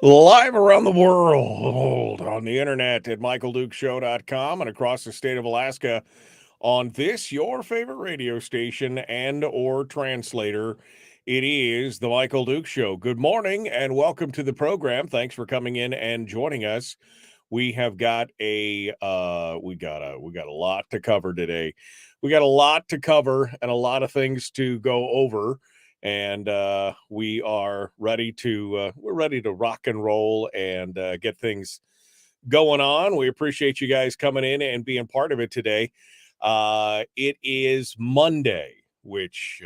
Live around the world on the internet at michaeldukeshow.com and across the state of Alaska on this, your favorite radio station and or translator. It is the Michael Duke Show. Good morning and welcome to the program. Thanks for coming in and joining us. We have got we got a lot to cover today. We got a lot to cover and a lot of things to go over, and we are ready to we're ready to rock and roll and get things going on. We appreciate you guys coming in and being part of it today. It is Monday, which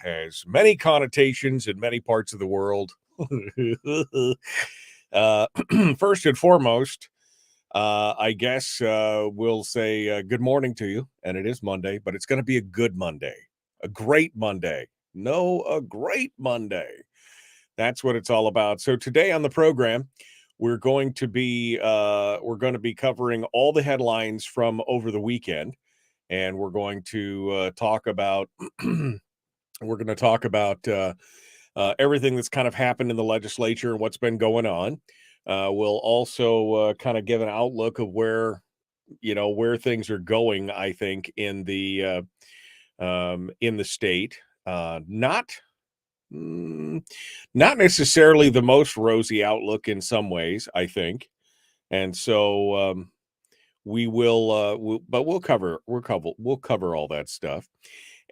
has many connotations in many parts of the world. uh, First and foremost, I guess we'll say good morning to you, and it is Monday, but it's going to be a good Monday, a great Monday. No, a great Monday. That's what it's all about. So today on the program, we're going to be covering all the headlines from over the weekend, and we're going to talk about we're going to talk about everything that's kind of happened in the legislature and what's been going on. We'll also kind of give an outlook of where things are going. I think in the state, not necessarily the most rosy outlook in some ways, I think, and so but we'll cover all that stuff.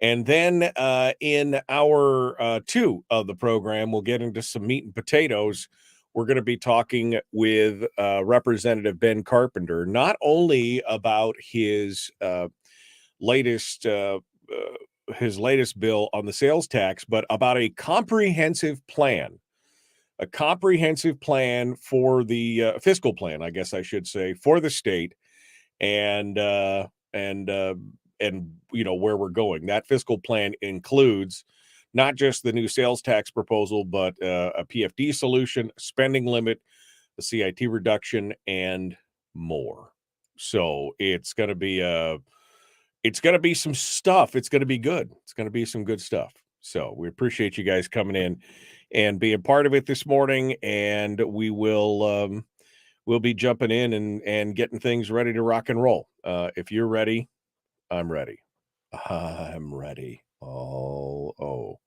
And then in hour two of the program, we'll get into some meat and potatoes. We're going to be talking with Representative Ben Carpenter, not only about latest uh, his latest bill on the sales tax, but about a comprehensive plan for the fiscal plan, I guess I should say, for the state, and where we're going. That fiscal plan includes not just the new sales tax proposal, but a PFD solution, spending limit, the CIT reduction, and more. So it's going to be some stuff. It's going to be good. It's going to be some good stuff. So we appreciate you guys coming in and being part of it this morning, and we'll be jumping in and getting things ready to rock and roll. If you're ready, I'm ready. I'm ready. Oh.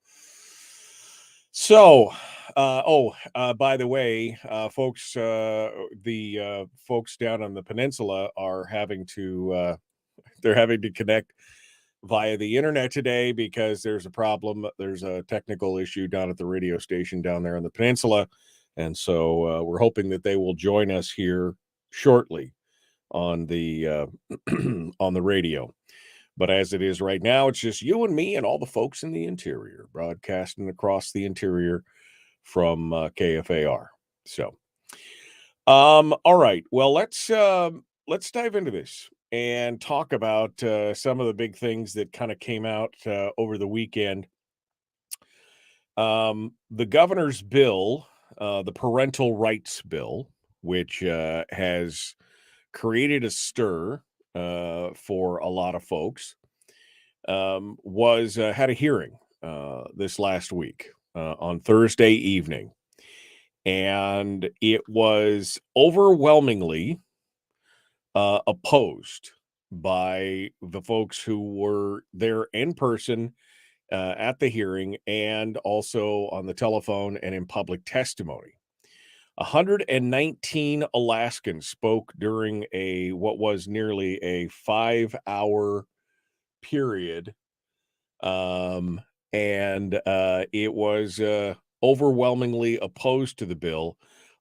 So, by the way, folks, the folks down on the peninsula are having to they're having to connect via the internet today because there's a problem. There's a technical issue down at the radio station down there on the peninsula, and so we're hoping that they will join us here shortly on the on the radio. But as it is right now, it's just you and me and all the folks in the interior broadcasting across the interior from KFAR. So, all right. Well, let's dive into this and talk about some of the big things that kind of came out over the weekend. The governor's bill, the parental rights bill, which has created a stir for a lot of folks, was had a hearing this last week on Thursday evening, and it was overwhelmingly opposed by the folks who were there in person at the hearing and also on the telephone and in public testimony. 119 Alaskans spoke during what was nearly a 5-hour period, and it was overwhelmingly opposed to the bill.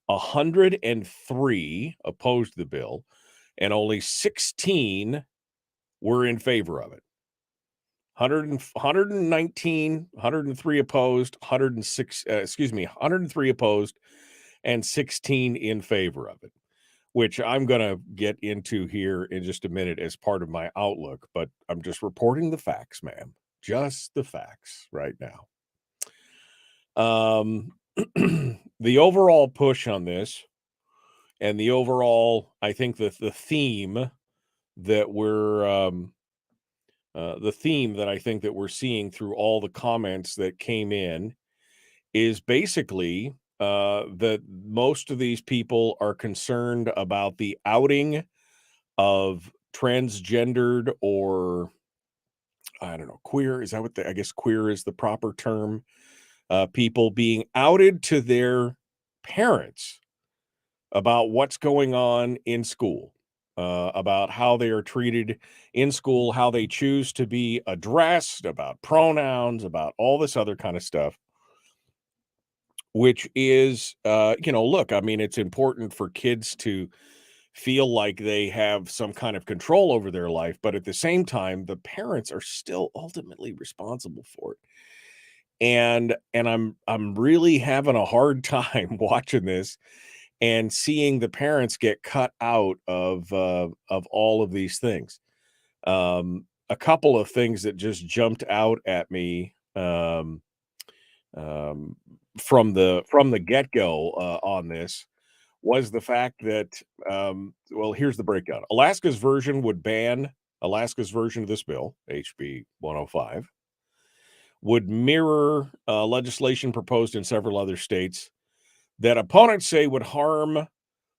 103 opposed the bill, and only 16 were in favor of it. 119, 103 opposed, 103 opposed, and 16 in favor of it, which I'm going to get into here in just a minute as part of my outlook, but I'm just reporting the facts, ma'am. Just the facts right now. The overall push on this and the overall, I think the theme that I think that we're seeing through all the comments that came in is basically that most of these people are concerned about the outing of transgendered, or I don't know, queer. Is that what I guess queer is the proper term? People being outed to their parents about what's going on in school, about how they are treated in school, how they choose to be addressed, about pronouns, about all this other kind of stuff, which is, look, I mean, it's important for kids to feel like they have some kind of control over their life, but at the same time, the parents are still ultimately responsible for it. And I'm really having a hard time watching this and seeing the parents get cut out of all of these things. A couple of things that just jumped out at me, um, from the get-go, on this was the fact that, well, here's the breakdown. Alaska's version of this bill, HB 105, would mirror legislation proposed in several other states that opponents say would harm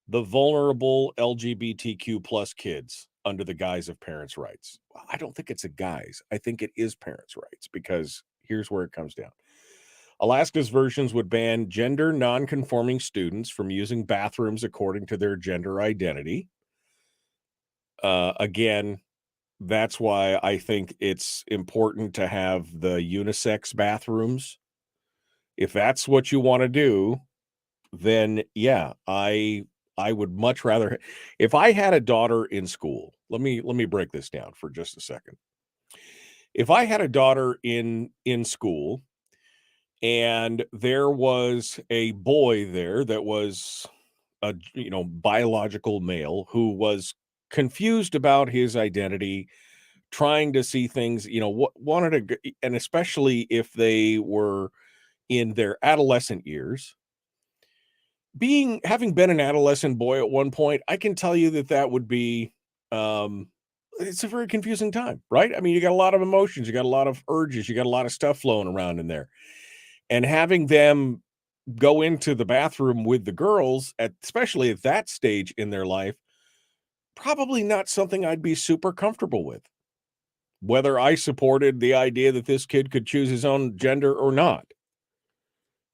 the vulnerable LGBTQ plus kids under the guise of parents' rights. Well, I don't think it's a guise. I think it is parents' rights, because here's where it comes down. Alaska's versions would ban gender nonconforming students from using bathrooms according to their gender identity. Again, that's why I think it's important to have the unisex bathrooms. If that's what you want to do, then yeah, I would much rather, if I had a daughter in school, let me break this down for just a second. If I had a daughter in school and there was a boy there that was a biological male who was confused about his identity, trying to see things, what wanted to, and especially if they were in their adolescent years, having been an adolescent boy at one point, I can tell you that would be, um it's a very confusing time, right? I mean, you got a lot of emotions, you got a lot of urges, you got a lot of stuff flowing around in there. And having them go into the bathroom with the girls, especially at that stage in their life, probably not something I'd be super comfortable with. Whether I supported the idea that this kid could choose his own gender or not.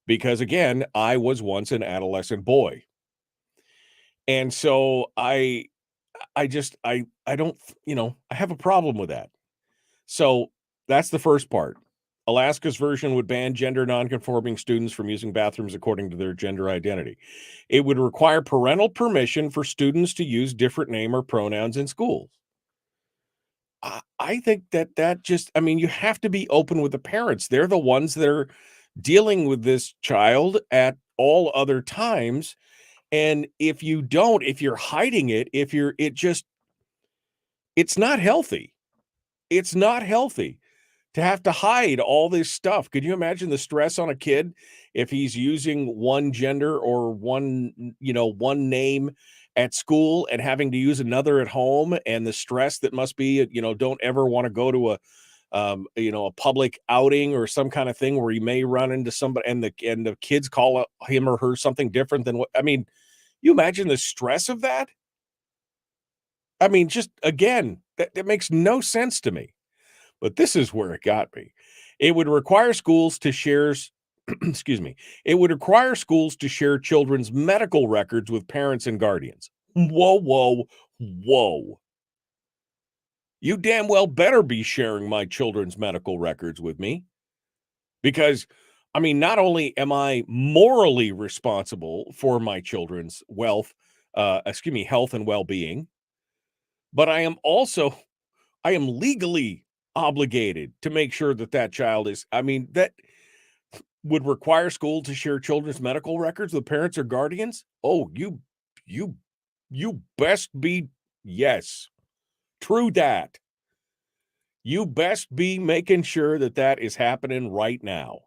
Because again, I was once an adolescent boy. And so I don't, I have a problem with that. So that's the first part. Alaska's version would ban gender nonconforming students from using bathrooms according to their gender identity. It would require parental permission for students to use different name or pronouns in schools. I think that just, I mean, you have to be open with the parents. They're the ones that are dealing with this child at all other times. And if you don't, if you're hiding it, it's not healthy. It's not healthy to have to hide all this stuff. Could you imagine the stress on a kid if he's using one gender or one name at school and having to use another at home, and the stress that must be, don't ever want to go to a public outing or some kind of thing where he may run into somebody and the kids call him or her something different than what, I mean, you imagine the stress of that? I mean, just again, that makes no sense to me. But this is where it got me. It would require schools to share excuse me. It would require schools to share children's medical records with parents and guardians. Whoa, whoa, whoa. You damn well better be sharing my children's medical records with me, because I mean, not only am I morally responsible for my children's health and well-being, but I am legally obligated to make sure that child is, I mean, that would require school to share children's medical records with parents or guardians. Oh, you you best be, yes, true that. You best be making sure that is happening right now.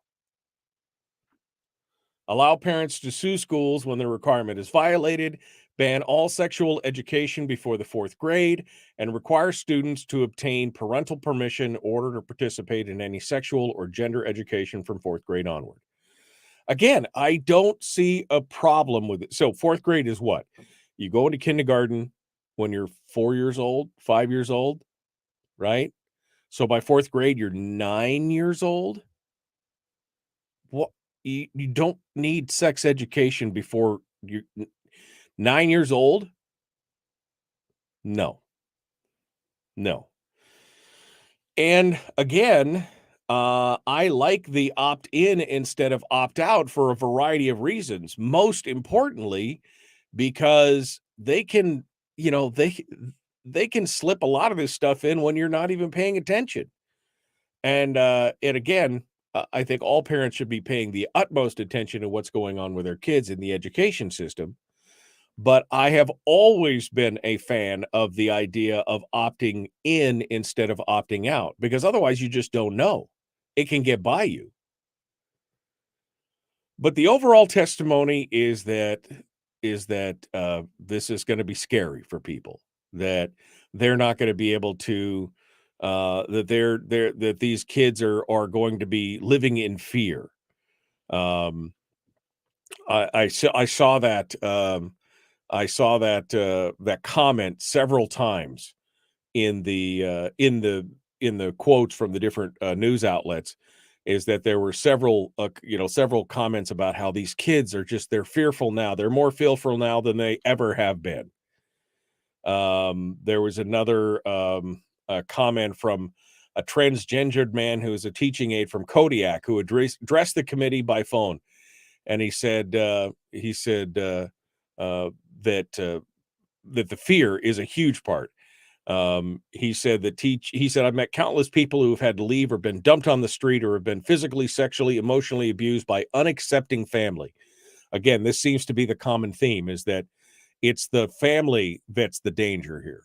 Allow parents to sue schools when the requirement is violated, ban all sexual education before the 4th grade, and require students to obtain parental permission in order to participate in any sexual or gender education from 4th grade onward. Again, I don't see a problem with it. So 4th grade is what? You go into kindergarten when you're 4 years old, 5 years old, right? So by 4th grade, you're 9 years old? What you don't need sex education before you 9 years old? No. No. And again, I like the opt-in instead of opt-out for a variety of reasons. Most importantly, because they can, they can slip a lot of this stuff in when you're not even paying attention. And again, I think all parents should be paying the utmost attention to what's going on with their kids in the education system. But I have always been a fan of the idea of opting in instead of opting out, because otherwise you just don't know. It can get by you. But the overall testimony is that this is gonna be scary for people, that they're not gonna be able to, that these kids are going to be living in fear. Um, I saw that comment several times in the quotes from the different, news outlets, is that there were several comments about how these kids are just they're fearful now. They're more fearful now than they ever have been. There was another, comment from a transgendered man who is a teaching aide from Kodiak who addressed the committee by phone, and he said that, that the fear is a huge part. He said, "I've met countless people who have had to leave or been dumped on the street or have been physically, sexually, emotionally abused by unaccepting family." Again, this seems to be the common theme, is that it's the family that's the danger here,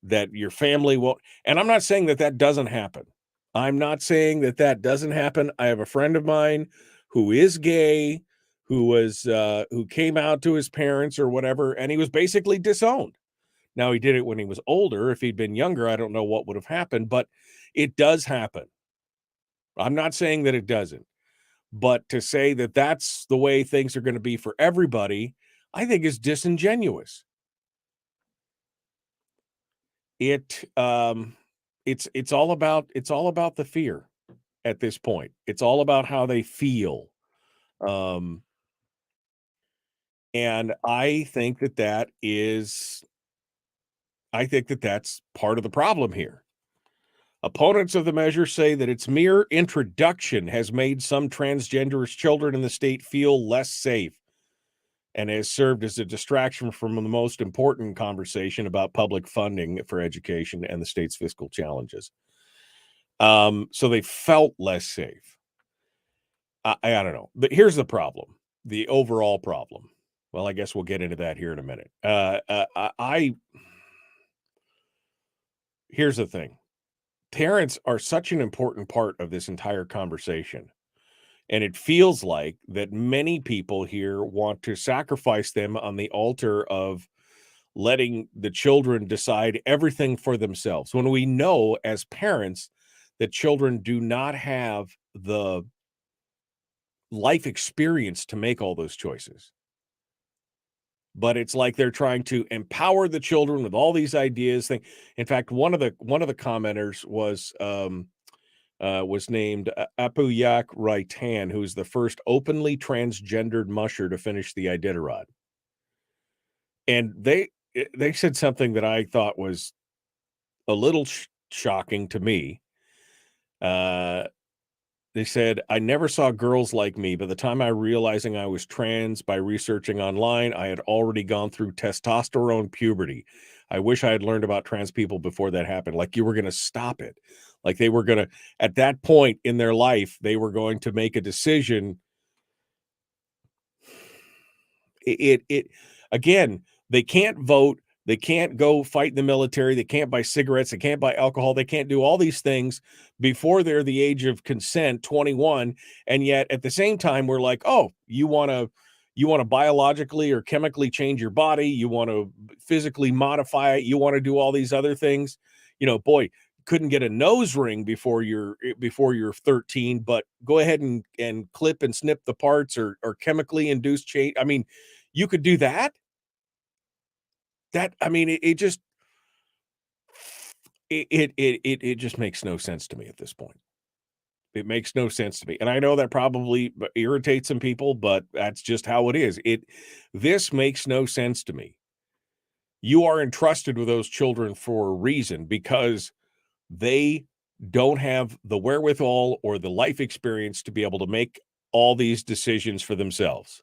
that your family won't, and I'm not saying that that doesn't happen. I'm not saying that that doesn't happen. I have a friend of mine who is gay, who came out to his parents or whatever, and he was basically disowned. Now, he did it when he was older. If he'd been younger, I don't know what would have happened, but it does happen. I'm not saying that it doesn't, but to say that that's the way things are gonna be for everybody, I think is disingenuous. It, it's all about the fear at this point. It's all about how they feel, um, and I think that that's part of the problem here. Opponents of the measure say that its mere introduction has made some transgenderist children in the state feel less safe and has served as a distraction from the most important conversation about public funding for education and the state's fiscal challenges. So they felt less safe. I don't know, but here's the problem, the overall problem. Well, I guess we'll get into that here in a minute. Here's the thing. Parents are such an important part of this entire conversation. And it feels like that many people here want to sacrifice them on the altar of letting the children decide everything for themselves. When we know as parents that children do not have the life experience to make all those choices. But it's like they're trying to empower the children with all these ideas. In fact, one of the commenters was named Apuyak Raitan, who's the first openly transgendered musher to finish the Iditarod. And they said something that I thought was a little shocking to me. Uh, they said, "I never saw girls like me. By the time I realizing I was trans by researching online, I had already gone through testosterone puberty. I wish I had learned about trans people before that happened." Like you were going to stop it. Like they were going to, at that point in their life, they were going to make a decision. It again, they can't vote, they can't go fight in the military, they can't buy cigarettes, they can't buy alcohol, they can't do all these things before they're the age of consent, 21, and yet at the same time we're like, "Oh, you want to biologically or chemically change your body, you want to physically modify it, you want to do all these other things." Boy, couldn't get a nose ring before you're 13, but go ahead and clip and snip the parts or chemically induced change. I mean, you could do that. That I mean, it just it just makes no sense to me at this point. It makes no sense to me. And I know that probably irritates some people, but that's just how it is. This makes no sense to me. You are entrusted with those children for a reason because they don't have the wherewithal or the life experience to be able to make all these decisions for themselves.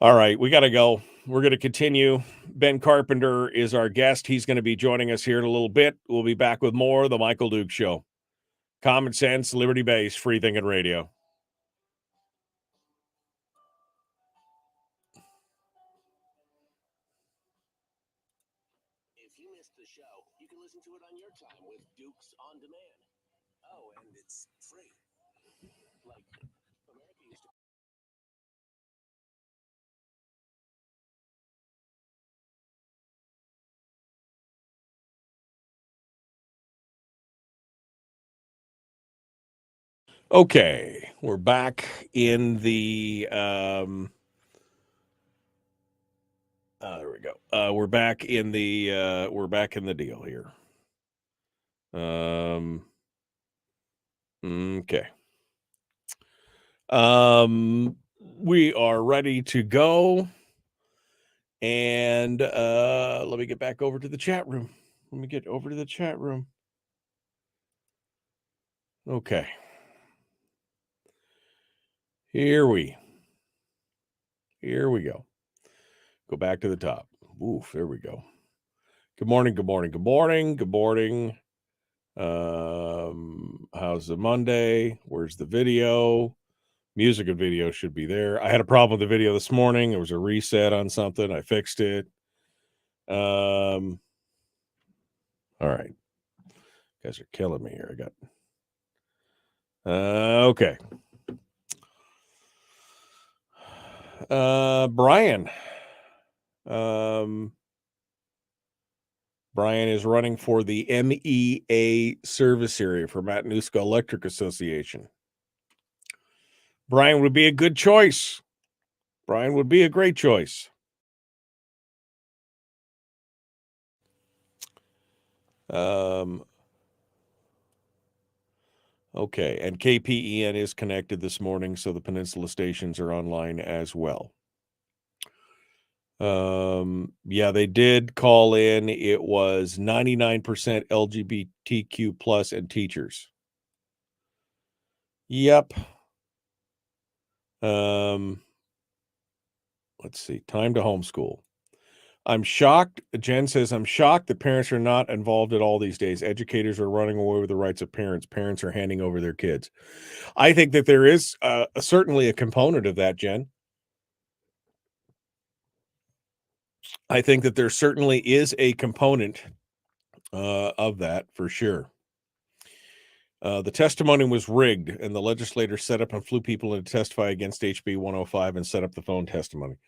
All right, we got to go. We're going to continue. Ben Carpenter is our guest. He's going to be joining us here in a little bit. We'll be back with more of The Michael Duke Show. Common sense, liberty-based, free thinking radio. If you missed the show, you can listen to it on your time with Dukes on Demand. Oh, and it's free. Like America used to. Okay, we're back in the there we go. We're back in the deal here. Okay. We are ready to go. And let me get back over to the chat room. Let me get over to the chat room. Okay. Here we go. Go back to the top. Oof, there we go. Good morning, good morning, good morning, good morning. How's the Monday? Where's the video? Music and video should be there. I had a problem with the video this morning. There was a reset on something. I fixed it. All right. You guys are killing me here. I got okay. Brian. Brian is running for the MEA service area for Matanuska Electric Association. Brian would be a good choice. Brian would be a great choice. Okay, and KPEN is connected this morning, so the Peninsula stations are online as well. Yeah, they did call in. It was 99% LGBTQ plus and teachers. Yep. Let's see. Time to homeschool. I'm shocked. Jen says, I'm shocked that parents are not involved at all these days. Educators are running away with the rights of parents. Parents are handing over their kids. I think that there is certainly a component of that, Jen. I think that there certainly is a component of that for sure. The testimony was rigged, and the legislators set up and flew people in to testify against HB 105 and set up the phone testimony.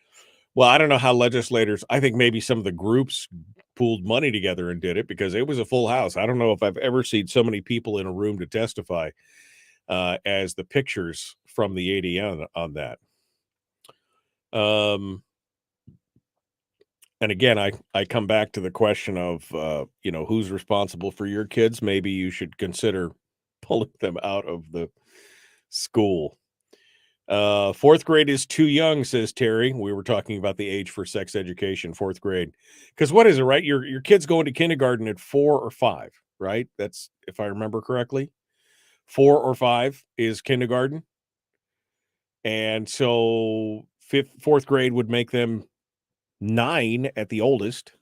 Well, I don't know how legislators, I think maybe some of the groups pooled money together and did it because it was a full house. I don't know if I've ever seen so many people in a room to testify as the pictures from the ADN on that. And again, I come back to the question of, who's responsible for your kids. Maybe you should consider pulling them out of the school. Fourth grade is too young, says Terry. We were talking about the age for sex education, fourth grade. Because what is it, right? Your kid's going to kindergarten at 4 or 5, right? That's, if I remember correctly, 4 or 5 is kindergarten. And so fourth grade would make them 9 at the oldest,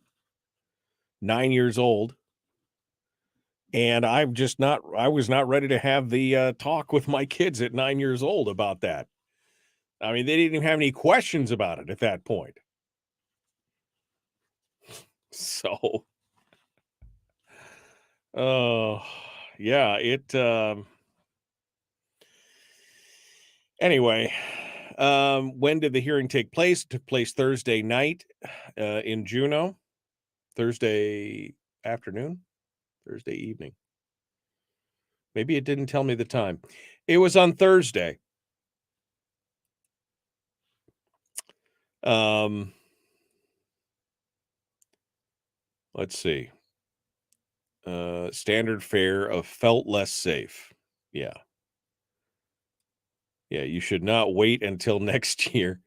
9 years old. And I was not ready to have the talk with my kids at 9 years old about that. I mean, they didn't even have any questions about it at that point. So, yeah, anyway, when did the hearing take place? It took place Thursday night in Juneau. Thursday afternoon, Thursday evening. Maybe it didn't tell me the time. It was on Thursday. Let's see. Standard fare of felt less safe. Yeah. Yeah, you should not wait until next year.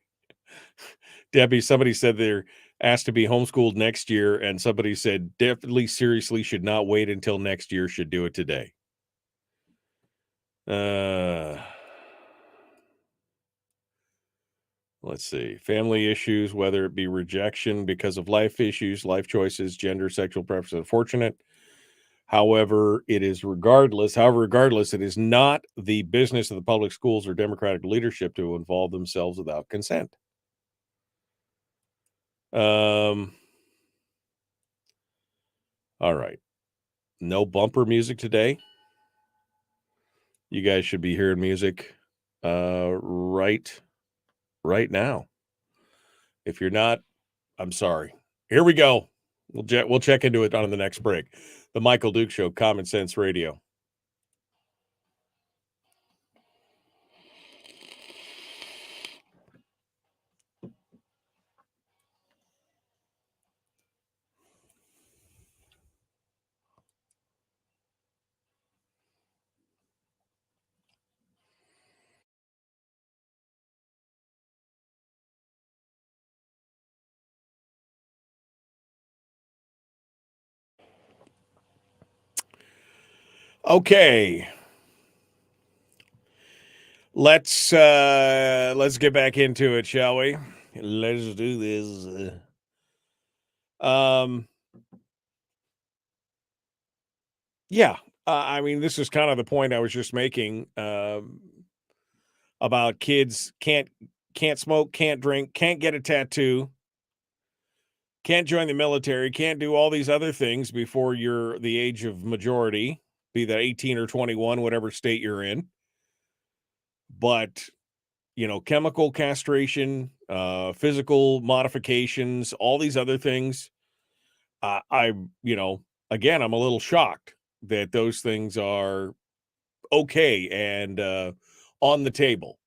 Debbie, somebody said they're asked to be homeschooled next year, and somebody said definitely seriously should not wait until next year, should do it today. Let's see. Family issues, whether it be rejection because of life issues, life choices, gender, sexual preference, unfortunate. However, it is regardless, it is not the business of the public schools or Democratic leadership to involve themselves without consent. All right. No bumper music today. You guys should be hearing music right now. If you're not, I'm sorry. Here we go. We'll check into it on the next break. The Michael Duke Show, Common Sense Radio. Okay. Let's get back into it, shall we? Let's do this. Yeah. I mean, this is kind of the point I was just making about kids can't smoke, can't drink, can't get a tattoo, can't join the military, can't do all these other things before you're the age of majority, be that 18 or 21, whatever state you're in. But, chemical castration, physical modifications, all these other things. Again, I'm a little shocked that those things are okay and on the table.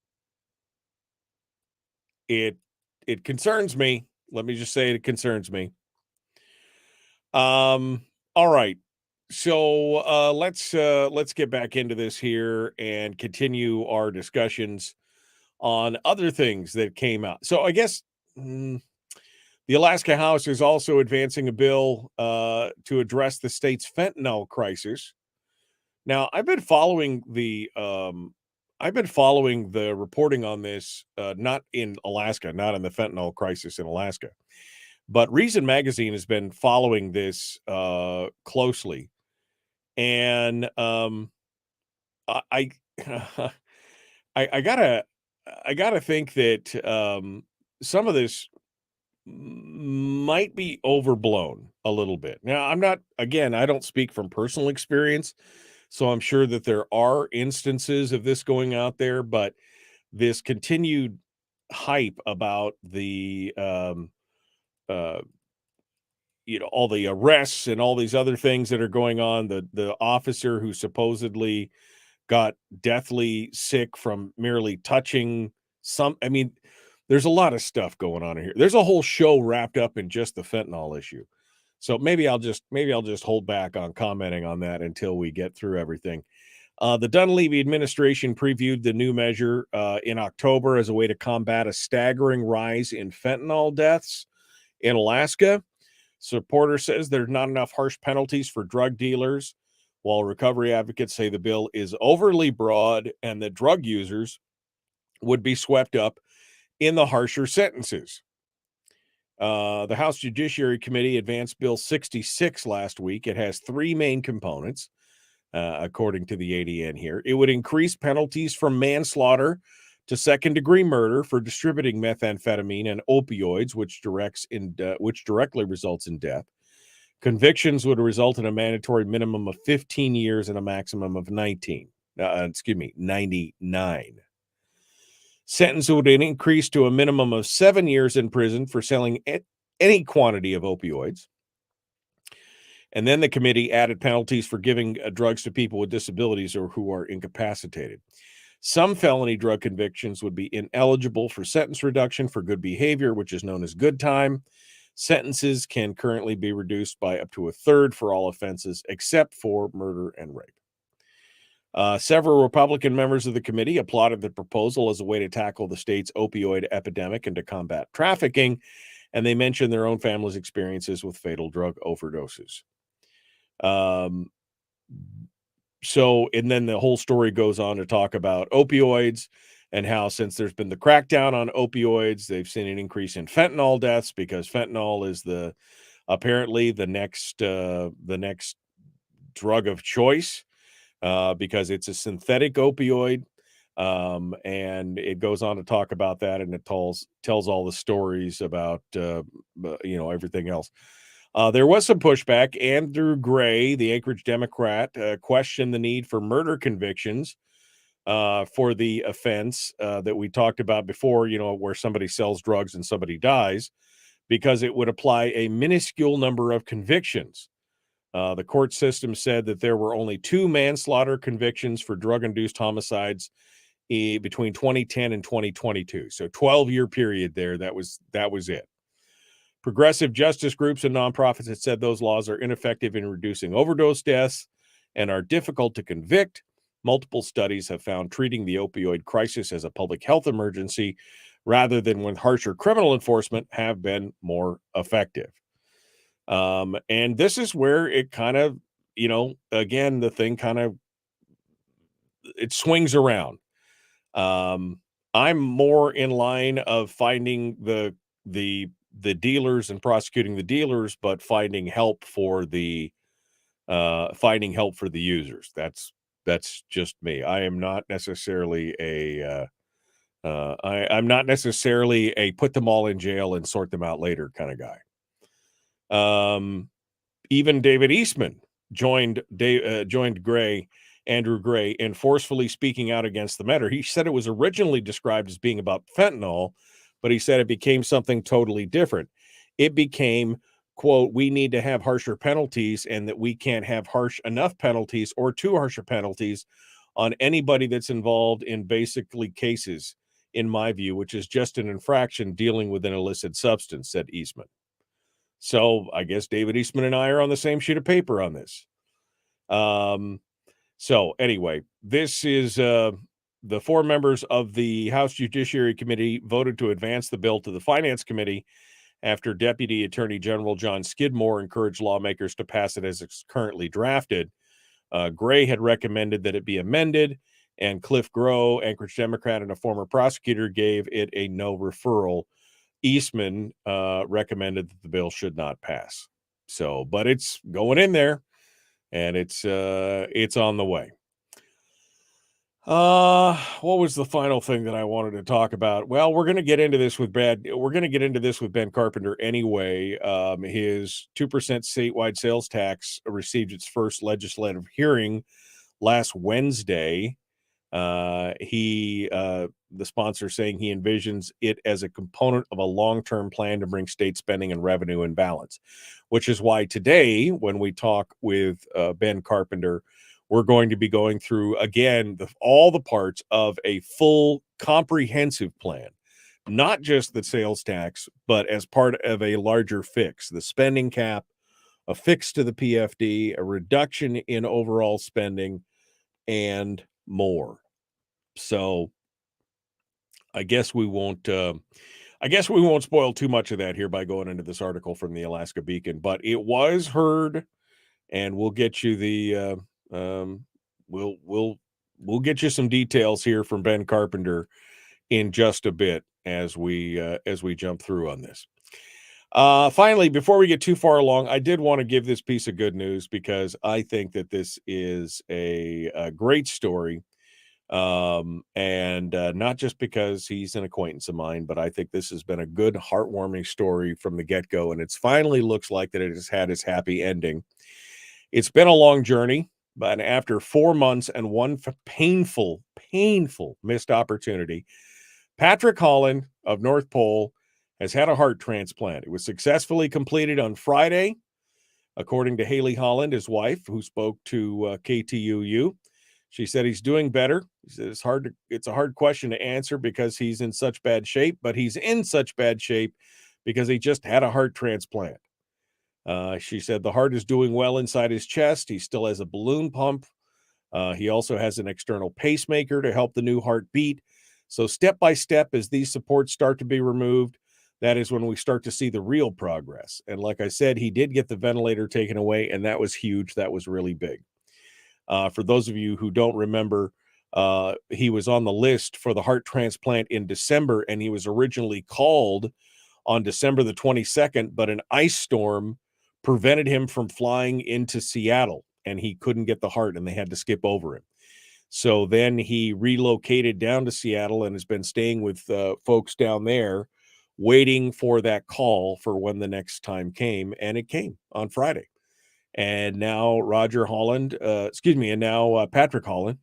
It concerns me. Let me just say it concerns me. All right. So let's get back into this here and continue our discussions on other things that came out. So I guess the Alaska House is also advancing a bill to address the state's fentanyl crisis. Now, I've been following the reporting on this, not in Alaska, not in the fentanyl crisis in Alaska, but Reason Magazine has been following this closely, and I I gotta think that some of this might be overblown a little bit. Now, I don't speak from personal experience, so I'm sure that there are instances of this going out there, but this continued hype about the uh all the arrests and all these other things that are going on, the officer who supposedly got deathly sick from merely touching there's a lot of stuff going on here. There's a whole show wrapped up in just the fentanyl issue. So maybe I'll just hold back on commenting on that until we get through everything. The Dunleavy administration previewed the new measure in October as a way to combat a staggering rise in fentanyl deaths in Alaska. Supporter says there's not enough harsh penalties for drug dealers, while recovery advocates say the bill is overly broad and that drug users would be swept up in the harsher sentences. The House Judiciary Committee advanced Bill 66 last week. It has three main components, according to the ADN here. It would increase penalties from manslaughter to second-degree murder for distributing methamphetamine and opioids, which directly results in death. Convictions would result in a mandatory minimum of 15 years and a maximum of 99. Sentence would increase to a minimum of 7 years in prison for selling any quantity of opioids. And then the committee added penalties for giving drugs to people with disabilities or who are incapacitated. Some felony drug convictions would be ineligible for sentence reduction for good behavior, which is known as good time. Sentences can currently be reduced by up to a third for all offenses except for murder and rape. Several Republican members of the committee applauded the proposal as a way to tackle the state's opioid epidemic and to combat trafficking, and they mentioned their own families' experiences with fatal drug overdoses. And then the whole story goes on to talk about opioids and how since there's been the crackdown on opioids, they've seen an increase in fentanyl deaths because fentanyl is apparently the next drug of choice. Because it's a synthetic opioid, and it goes on to talk about that, and it tells all the stories about everything else. There was some pushback. Andrew Gray, the Anchorage Democrat, questioned the need for murder convictions for the offense that we talked about before, where somebody sells drugs and somebody dies, because it would apply a minuscule number of convictions. The court system said that there were only 2 manslaughter convictions for drug-induced homicides between 2010 and 2022. So 12-year period there. That was it. Progressive justice groups and nonprofits have said those laws are ineffective in reducing overdose deaths and are difficult to convict. Multiple studies have found treating the opioid crisis as a public health emergency rather than with harsher criminal enforcement have been more effective. And this is where it kind of, again, the thing kind of, it swings around. I'm more in line of finding the dealers and prosecuting the dealers, but finding help for the users. That's just me. I am not necessarily I'm not necessarily a put them all in jail and sort them out later kind of guy. Even David Eastman joined Andrew Gray, in forcefully speaking out against the matter. He said it was originally described as being about fentanyl, but he said it became something totally different. It became, quote, we need to have harsher penalties, and that we can't have harsh enough penalties or too harsher penalties on anybody that's involved in basically cases, in my view, which is just an infraction dealing with an illicit substance, said Eastman. So I guess David Eastman and I are on the same sheet of paper on this. So anyway, this is the 4 members of the House Judiciary Committee voted to advance the bill to the Finance Committee after Deputy Attorney General John Skidmore encouraged lawmakers to pass it as it's currently drafted. Gray had recommended that it be amended, and Cliff Groh, Anchorage Democrat and a former prosecutor, gave it a no referral. Eastman recommended that the bill should not pass. So, but it's going in there, and it's on the way. What was the final thing that I wanted to talk about? Well, we're going to get into this with Ben Carpenter anyway. His 2% statewide sales tax received its first legislative hearing last Wednesday. The sponsor saying he envisions it as a component of a long-term plan to bring state spending and revenue in balance, which is why today, when we talk with Ben Carpenter, we're going to be going through again all the parts of a full comprehensive plan, not just the sales tax, but as part of a larger fix, the spending cap, a fix to the PFD, a reduction in overall spending, and more. So I guess we won't spoil too much of that here by going into this article from the Alaska Beacon, but it was heard, and we'll get you we'll get you some details here from Ben Carpenter in just a bit as we jump through on this. Finally, before we get too far along, I did want to give this piece of good news because I think that this is a great story. And not just because he's an acquaintance of mine, but I think this has been a good, heartwarming story from the get-go, and it's finally looks like that it has had its happy ending. It's been a long journey, but after 4 months and one painful missed opportunity, Patrick Holland of North Pole has had a heart transplant. It was successfully completed on Friday. According to Haley Holland, his wife, who spoke to KTUU, she said he's doing better. He said it's a hard question to answer because he's in such bad shape, but he's in such bad shape because he just had a heart transplant. She said the heart is doing well inside his chest. He still has a balloon pump. He also has an external pacemaker to help the new heart beat. So step by step, as these supports start to be removed, that is when we start to see the real progress. And like I said, he did get the ventilator taken away, and that was huge. That was really big. For those of you who don't remember, he was on the list for the heart transplant in December, and he was originally called on December the 22nd, but an ice storm prevented him from flying into Seattle, and he couldn't get the heart, and they had to skip over him. So then he relocated down to Seattle and has been staying with folks down there, waiting for that call for when the next time came, and it came on Friday. And now Patrick Holland,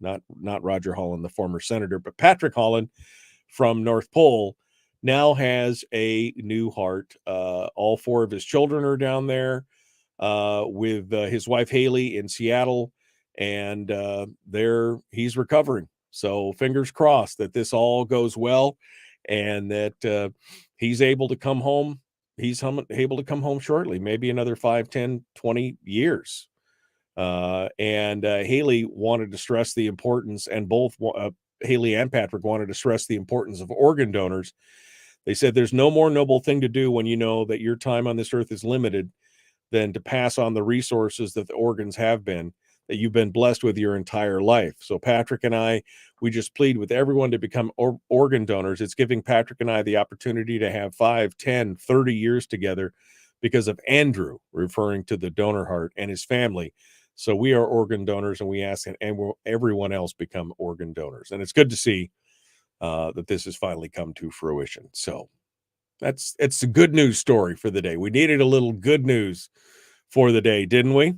not Roger Holland, the former senator, but Patrick Holland from North Pole now has a new heart. All four of his children are down there with his wife Haley in Seattle, and he's recovering. So fingers crossed that this all goes well and that he's able to come home. He's able to come home shortly, maybe another 5, 10, 20 years. And Haley wanted to stress the importance, and both Haley and Patrick wanted to stress the importance of organ donors. They said there's no more noble thing to do when you know that your time on this earth is limited than to pass on the resources that the organs have been, that you've been blessed with your entire life. So Patrick and I, we just plead with everyone to become organ donors. It's giving Patrick and I the opportunity to have 5, 10, 30 years together because of Andrew, referring to the donor heart, and his family. So we are organ donors, and we ask that everyone else become organ donors. And it's good to see that this has finally come to fruition. So it's a good news story for the day. We needed a little good news for the day, didn't we?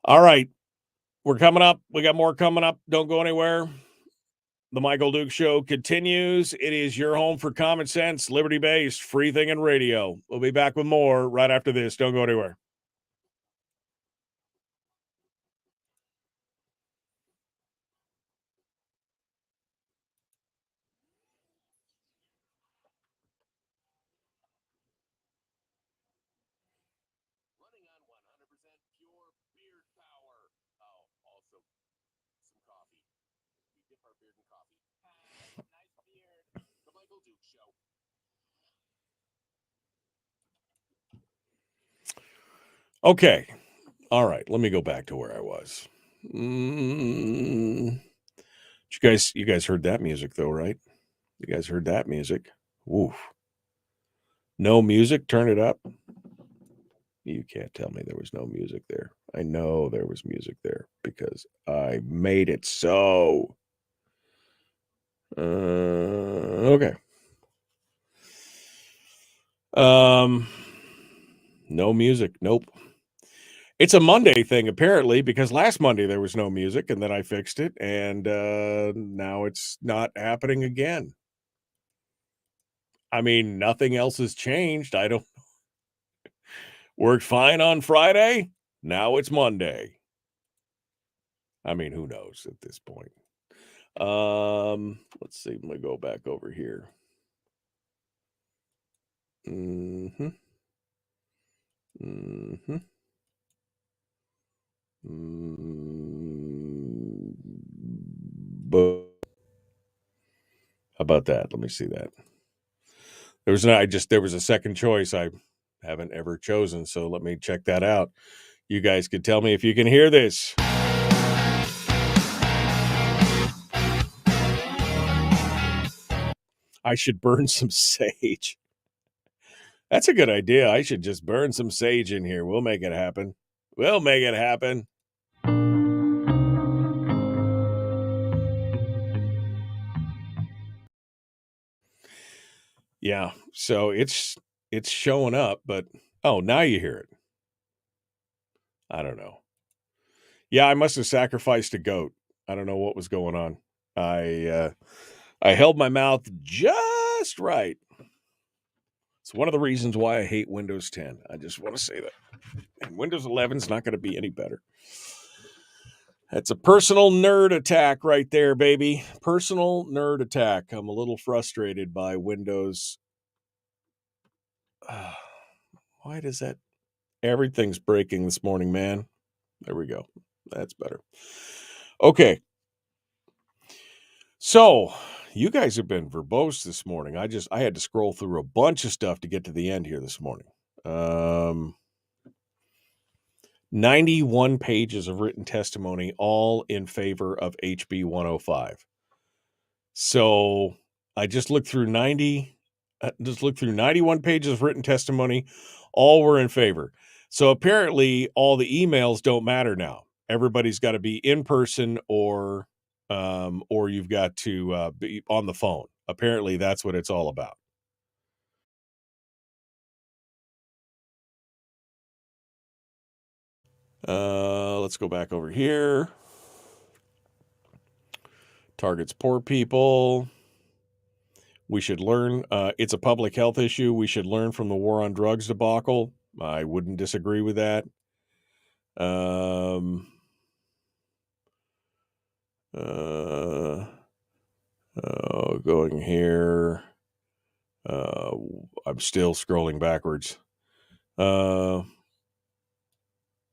All right. We're coming up. We got more coming up. Don't go anywhere. The Michael Duke Show continues. It is your home for common sense, liberty-based, free thinking radio. We'll be back with more right after this. Don't go anywhere. Running on 100% pure beard power. Oh, also some coffee. We dip our beard in coffee. Nice beard. The Michael Duke Show. Okay. All right. Let me go back to where I was. You guys heard that music though, right? You guys heard that music? Oof. No music? Turn it up. You can't tell me there was no music there. I know there was music there because I made it so. Okay. No music. Nope. It's a Monday thing apparently, because last Monday there was no music and then I fixed it, and now it's not happening again. I mean, nothing else has changed. I don't worked fine on Friday. Now it's Monday. I mean, who knows at this point? Let's see. I'm gonna go back over here. But how about that? Let me see that. There was a second choice I haven't ever chosen, so let me check that out. You guys could tell me if you can hear this. I should burn some sage. That's a good idea. I should just burn some sage in here. We'll make it happen. We'll make it happen. Yeah, so it's showing up, but oh, now you hear it. I don't know. Yeah, I must have sacrificed a goat. I don't know what was going on. I held my mouth just right. It's one of the reasons why I hate Windows 10. I just want to say that. And Windows 11 is not going to be any better. That's a personal nerd attack right there, baby. Personal nerd attack. I'm a little frustrated by Windows. Why does that? Everything's breaking this morning, man. There we go. That's better. Okay. So you guys have been verbose this morning. I had to scroll through a bunch of stuff to get to the end here this morning. 91 pages of written testimony, all in favor of HB 105. So I just looked through 91 pages of written testimony. All were in favor. So apparently all the emails don't matter now. Everybody's got to be in person or you've got to be on the phone. Apparently that's what it's all about. Let's go back over here. Targets poor people. We should learn. It's a public health issue. We should learn from the war on drugs debacle. I wouldn't disagree with that. Going here. I'm still scrolling backwards.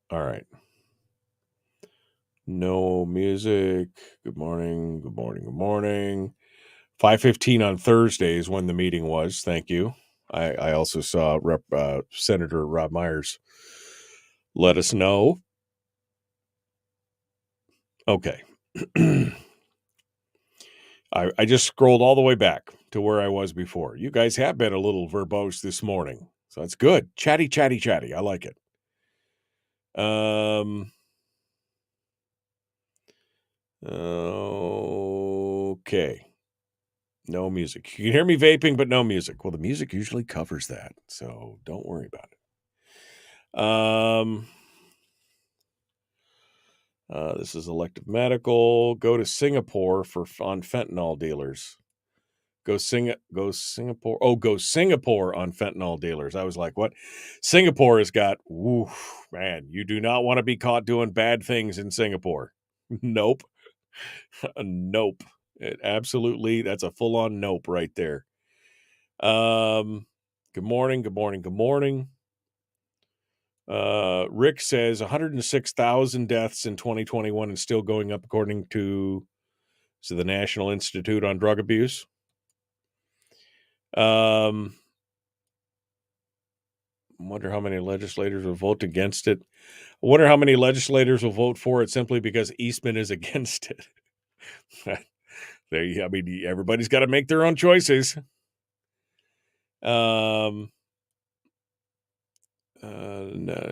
All right. No music. Good morning. Good morning. Good morning. 5:15 on Thursday is when the meeting was. Thank you. I also saw Senator Rob Myers let us know. Okay. I just scrolled all the way back to where I was before. You guys have been a little verbose this morning, so that's good. Chatty, chatty, chatty. I like it. Okay. No music. You can hear me vaping, but no music. Well, the music usually covers that, so don't worry about it. This is elective medical. Go to Singapore on fentanyl dealers. Go Singapore. Oh, go Singapore on fentanyl dealers. I was like, what? Singapore has got, man, you do not want to be caught doing bad things in Singapore. Nope. Nope. That's a full-on nope right there. Good morning. Good morning. Good morning. Rick says 106,000 deaths in 2021 and still going up according to the National Institute on Drug Abuse. Wonder how many legislators will vote against it. I wonder how many legislators will vote for it simply because Eastman is against it. Everybody's got to make their own choices.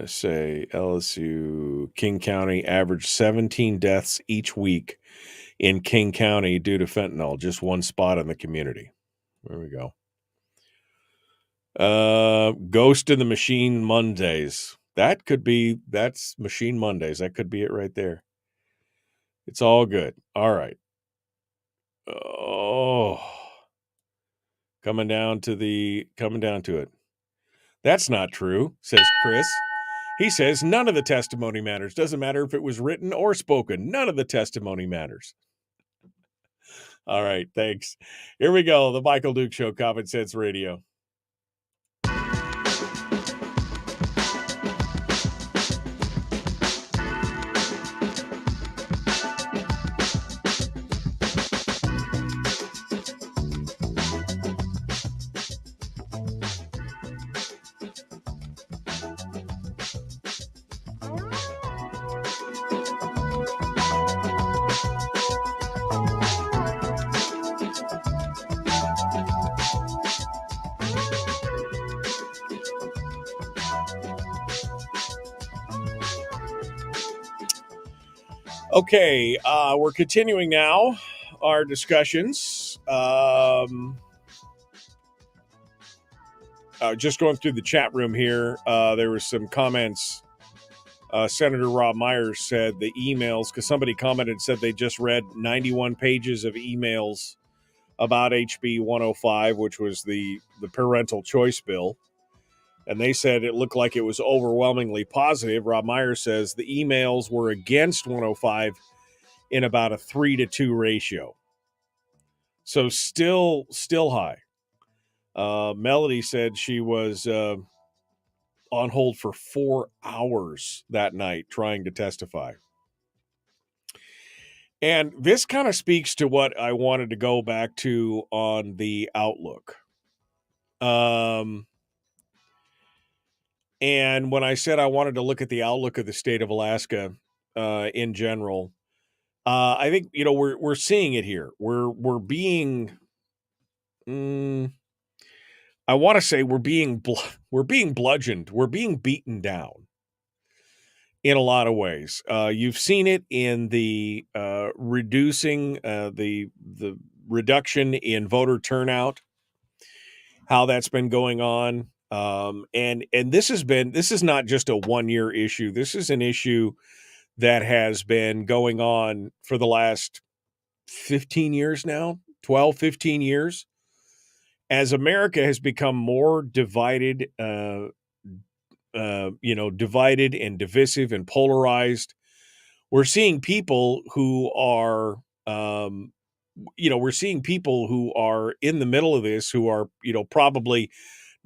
Say LSU, King County averaged 17 deaths each week in King County due to fentanyl, just one spot in the community. There we go. Ghost in the Machine Mondays. That's Machine Mondays. That could be it right there. It's all good. All right. Oh, coming down to it. That's not true, says Chris. He says none of the testimony matters. Doesn't matter if it was written or spoken. None of the testimony matters. All right, thanks. Here we go. The Michael Duke Show, Common Sense Radio. Okay, we're continuing now our discussions. Just going through the chat room here, there were some comments. Senator Rob Myers said the emails, because somebody commented and said they just read 91 pages of emails about HB 105, which was the parental choice bill. and they said it looked like it was overwhelmingly positive. Rob Myers says the emails were against 105 in about a 3-to-2 ratio. So still high. Melody said she was on hold for 4 hours that night trying to testify. And this kind of speaks to what I wanted to go back to on the outlook. And when I said I wanted to look at the outlook of the state of Alaska in general, I think we're seeing it here. We're being, I want to say we're being bludgeoned. We're being beaten down in a lot of ways. You've seen it in the reducing the reduction in voter turnout, how that's been going on. And this is not just a 1-year issue. This is an issue that has been going on for the last 15 years now, 12, 15 years. As America has become more divided, divided and divisive and polarized, we're seeing people who are, we're seeing people who are in the middle of this, who are, probably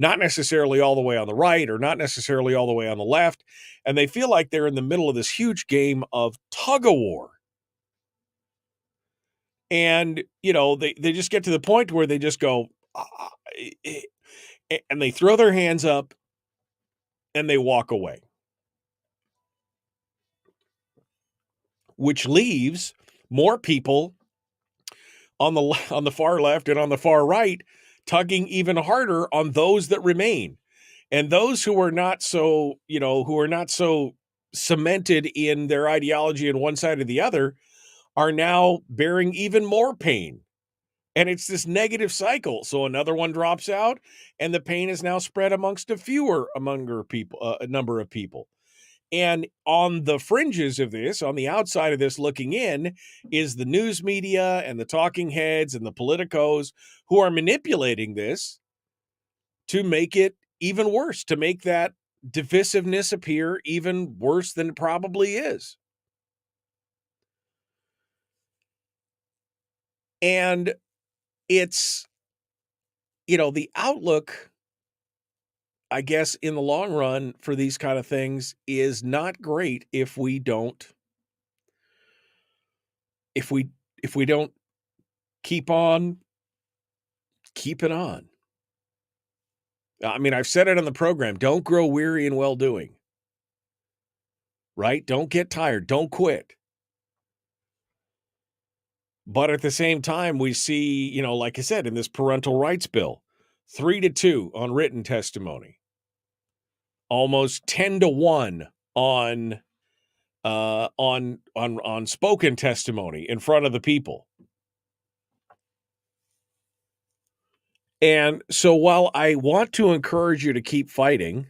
not necessarily all the way on the right or not necessarily all the way on the left. And they feel like they're in the middle of this huge game of tug of war. And, they just get to the point where they just go, and they throw their hands up and they walk away. Which leaves more people on the far left and on the far right tugging even harder on those that remain. And those who are not so, cemented in their ideology on one side or the other are now bearing even more pain. And it's this negative cycle. So another one drops out and the pain is now spread amongst a number of people. And on the fringes of this, on the outside of this looking in, is the news media and the talking heads and the politicos who are manipulating this to make it even worse, to make that divisiveness appear even worse than it probably is. And it's, the outlook, I guess, in the long run for these kind of things is not great if we don't keep on keeping on. I mean, I've said it on the program, don't grow weary in well-doing, right? Don't get tired. Don't quit. But at the same time, we see, like I said, in this parental rights bill, 3-2 on written testimony, almost 10-1 on spoken testimony in front of the people. And so while I want to encourage you to keep fighting,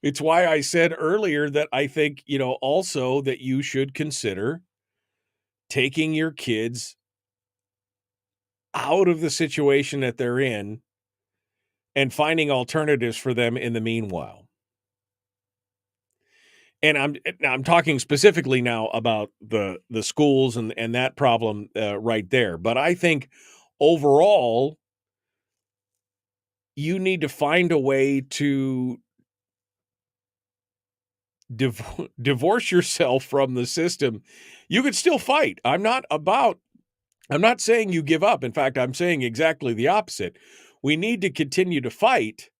it's why I said earlier that I think, also that you should consider taking your kids out of the situation that they're in and finding alternatives for them in the meanwhile. And I'm talking specifically now about the schools and that problem right there. But I think overall, you need to find a way to divorce yourself from the system. You could still fight. I'm not saying you give up. In fact, I'm saying exactly the opposite. We need to continue to fight,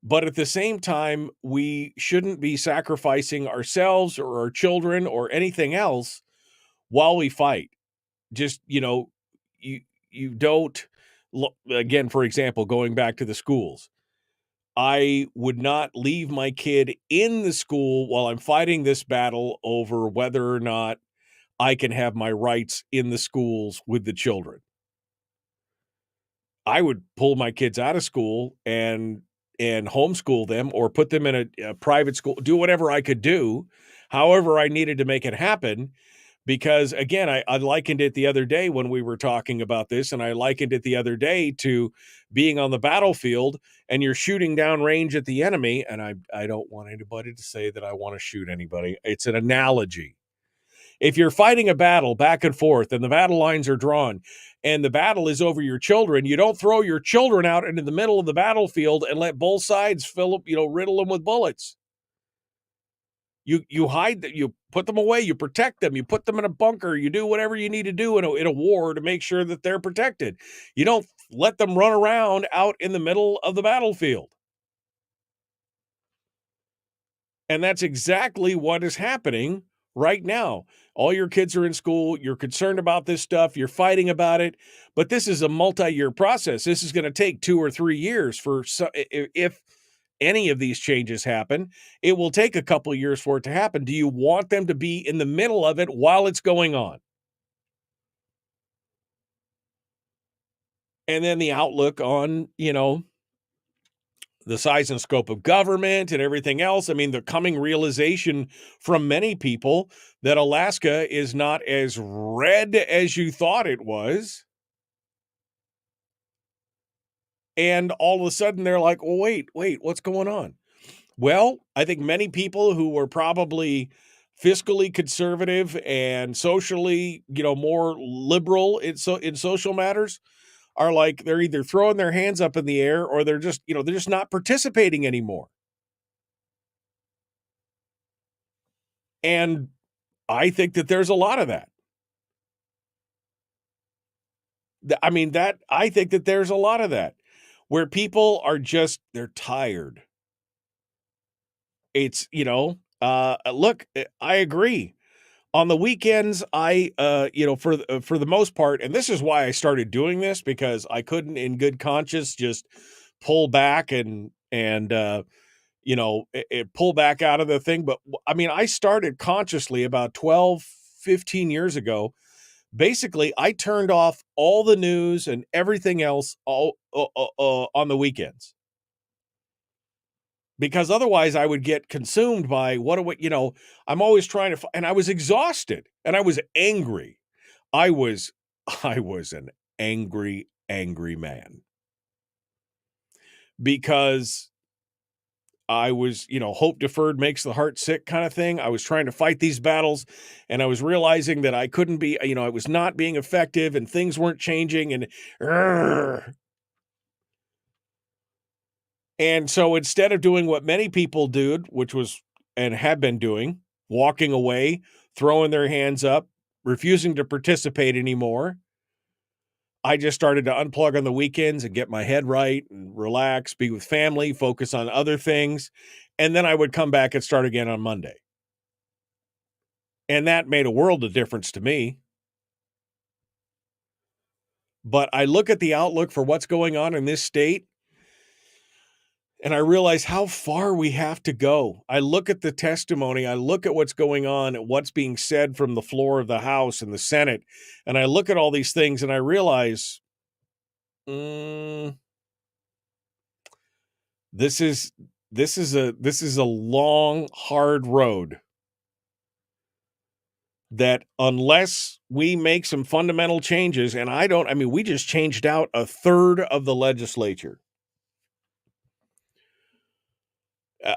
but at the same time, we shouldn't be sacrificing ourselves or our children or anything else while we fight. Just, you don't, again, for example, going back to the schools, I would not leave my kid in the school while I'm fighting this battle over whether or not I can have my rights in the schools with the children. I would pull my kids out of school and homeschool them or put them in a private school, do whatever I could do, however I needed to make it happen, Because again, I likened it the other day when we were talking about this, and I likened it the other day to being on the battlefield and you're shooting down range at the enemy. And I don't want anybody to say that I want to shoot anybody. It's an analogy. If you're fighting a battle back and forth and the battle lines are drawn and the battle is over your children, you don't throw your children out into the middle of the battlefield and let both sides riddle them with bullets. You hide that, you put them away, you protect them, you put them in a bunker, you do whatever you need to do in a war to make sure that they're protected. You don't let them run around out in the middle of the battlefield. And that's exactly what is happening right now. All your kids are in school, you're concerned about this stuff, you're fighting about it, but this is a multi-year process. This is going to take 2 or 3 years if any of these changes happen. It will take a couple of years for it to happen. Do you want them to be in the middle of it while it's going on? And then the outlook on, the size and scope of government and everything else. I mean, the coming realization from many people that Alaska is not as red as you thought it was. And all of a sudden they're like, well, wait, what's going on? Well, I think many people who were probably fiscally conservative and socially, more liberal in social matters are like, they're either throwing their hands up in the air or they're just not participating anymore. And I think that there's a lot of that. I think that there's a lot of that where people are just, they're tired. It's, look, I agree. On the weekends, I, for the most part, and this is why I started doing this, because I couldn't in good conscience just pull back and pull back out of the thing. But I mean, I started consciously about 12, 15 years ago. Basically, I turned off all the news and everything else on the weekends. Because otherwise I would get consumed by I'm always trying to, and I was exhausted and I was angry. I was an angry man because I was, hope deferred makes the heart sick kind of thing. I was trying to fight these battles and I was realizing that I couldn't be, I was not being effective and things weren't changing And so instead of doing what many people do, which was and have been doing, walking away, throwing their hands up, refusing to participate anymore, I just started to unplug on the weekends and get my head right and relax, be with family, focus on other things. And then I would come back and start again on Monday. And that made a world of difference to me. But I look at the outlook for what's going on in this state, and I realize how far we have to go. I look at the testimony, I look at what's going on, what's being said from the floor of the House and the Senate, and I look at all these things and I realize, this is a long, hard road that unless we make some fundamental changes, and we just changed out a third of the legislature.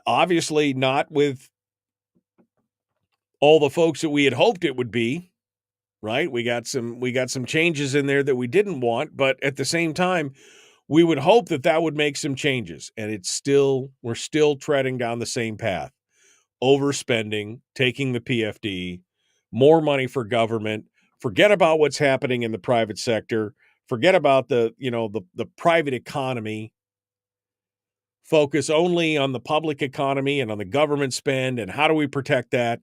Obviously not with all the folks that we had hoped it would be, right? We got some changes in there that we didn't want, but at the same time, we would hope that would make some changes. And we're still treading down the same path. Overspending, taking the PFD, more money for government, forget about what's happening in the private sector, forget about the private economy. Focus only on the public economy and on the government spend and how do we protect that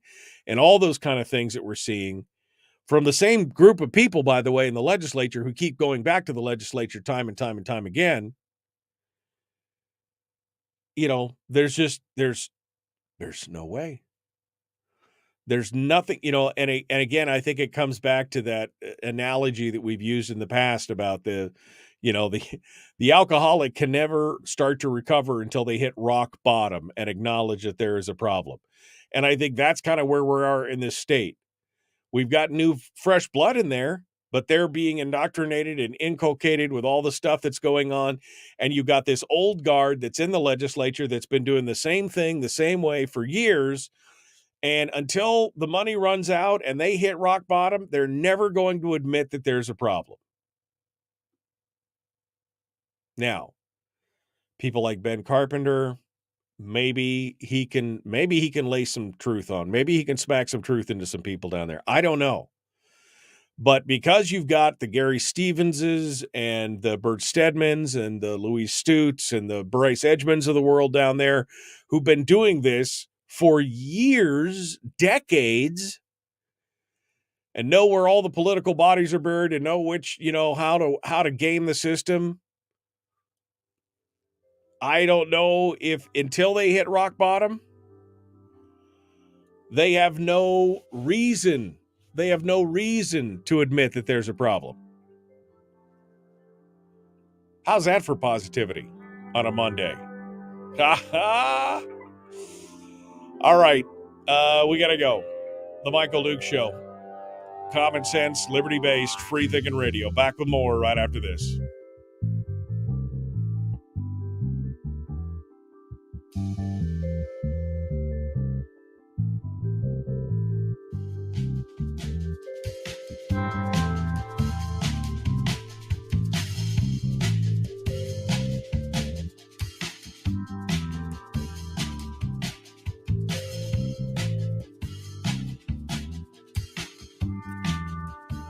and all those kind of things that we're seeing from the same group of people, by the way, in the legislature who keep going back to the legislature time and time and time again. There's no way. There's nothing, and again, I think it comes back to that analogy that we've used in the past about the alcoholic can never start to recover until they hit rock bottom and acknowledge that there is a problem. And I think that's kind of where we are in this state. We've got new fresh blood in there, but they're being indoctrinated and inculcated with all the stuff that's going on. And you've got this old guard that's in the legislature that's been doing the same thing the same way for years. And until the money runs out and they hit rock bottom, they're never going to admit that there's a problem. Now, people like Ben Carpenter, maybe he can lay some truth on. Maybe he can smack some truth into some people down there. I don't know. But because you've got the Gary Stevenses and the Bert Stedmans and the Louis Stutes and the Bryce Edgmans of the world down there who've been doing this for years, decades, and know where all the political bodies are buried and know which, how to game the system. I don't know if until they hit rock bottom, they have no reason. They have no reason to admit that there's a problem. How's that for positivity on a Monday? All right. We got to go. The Michael Duke Show. Common sense, liberty-based, free-thinking radio. Back with more right after this.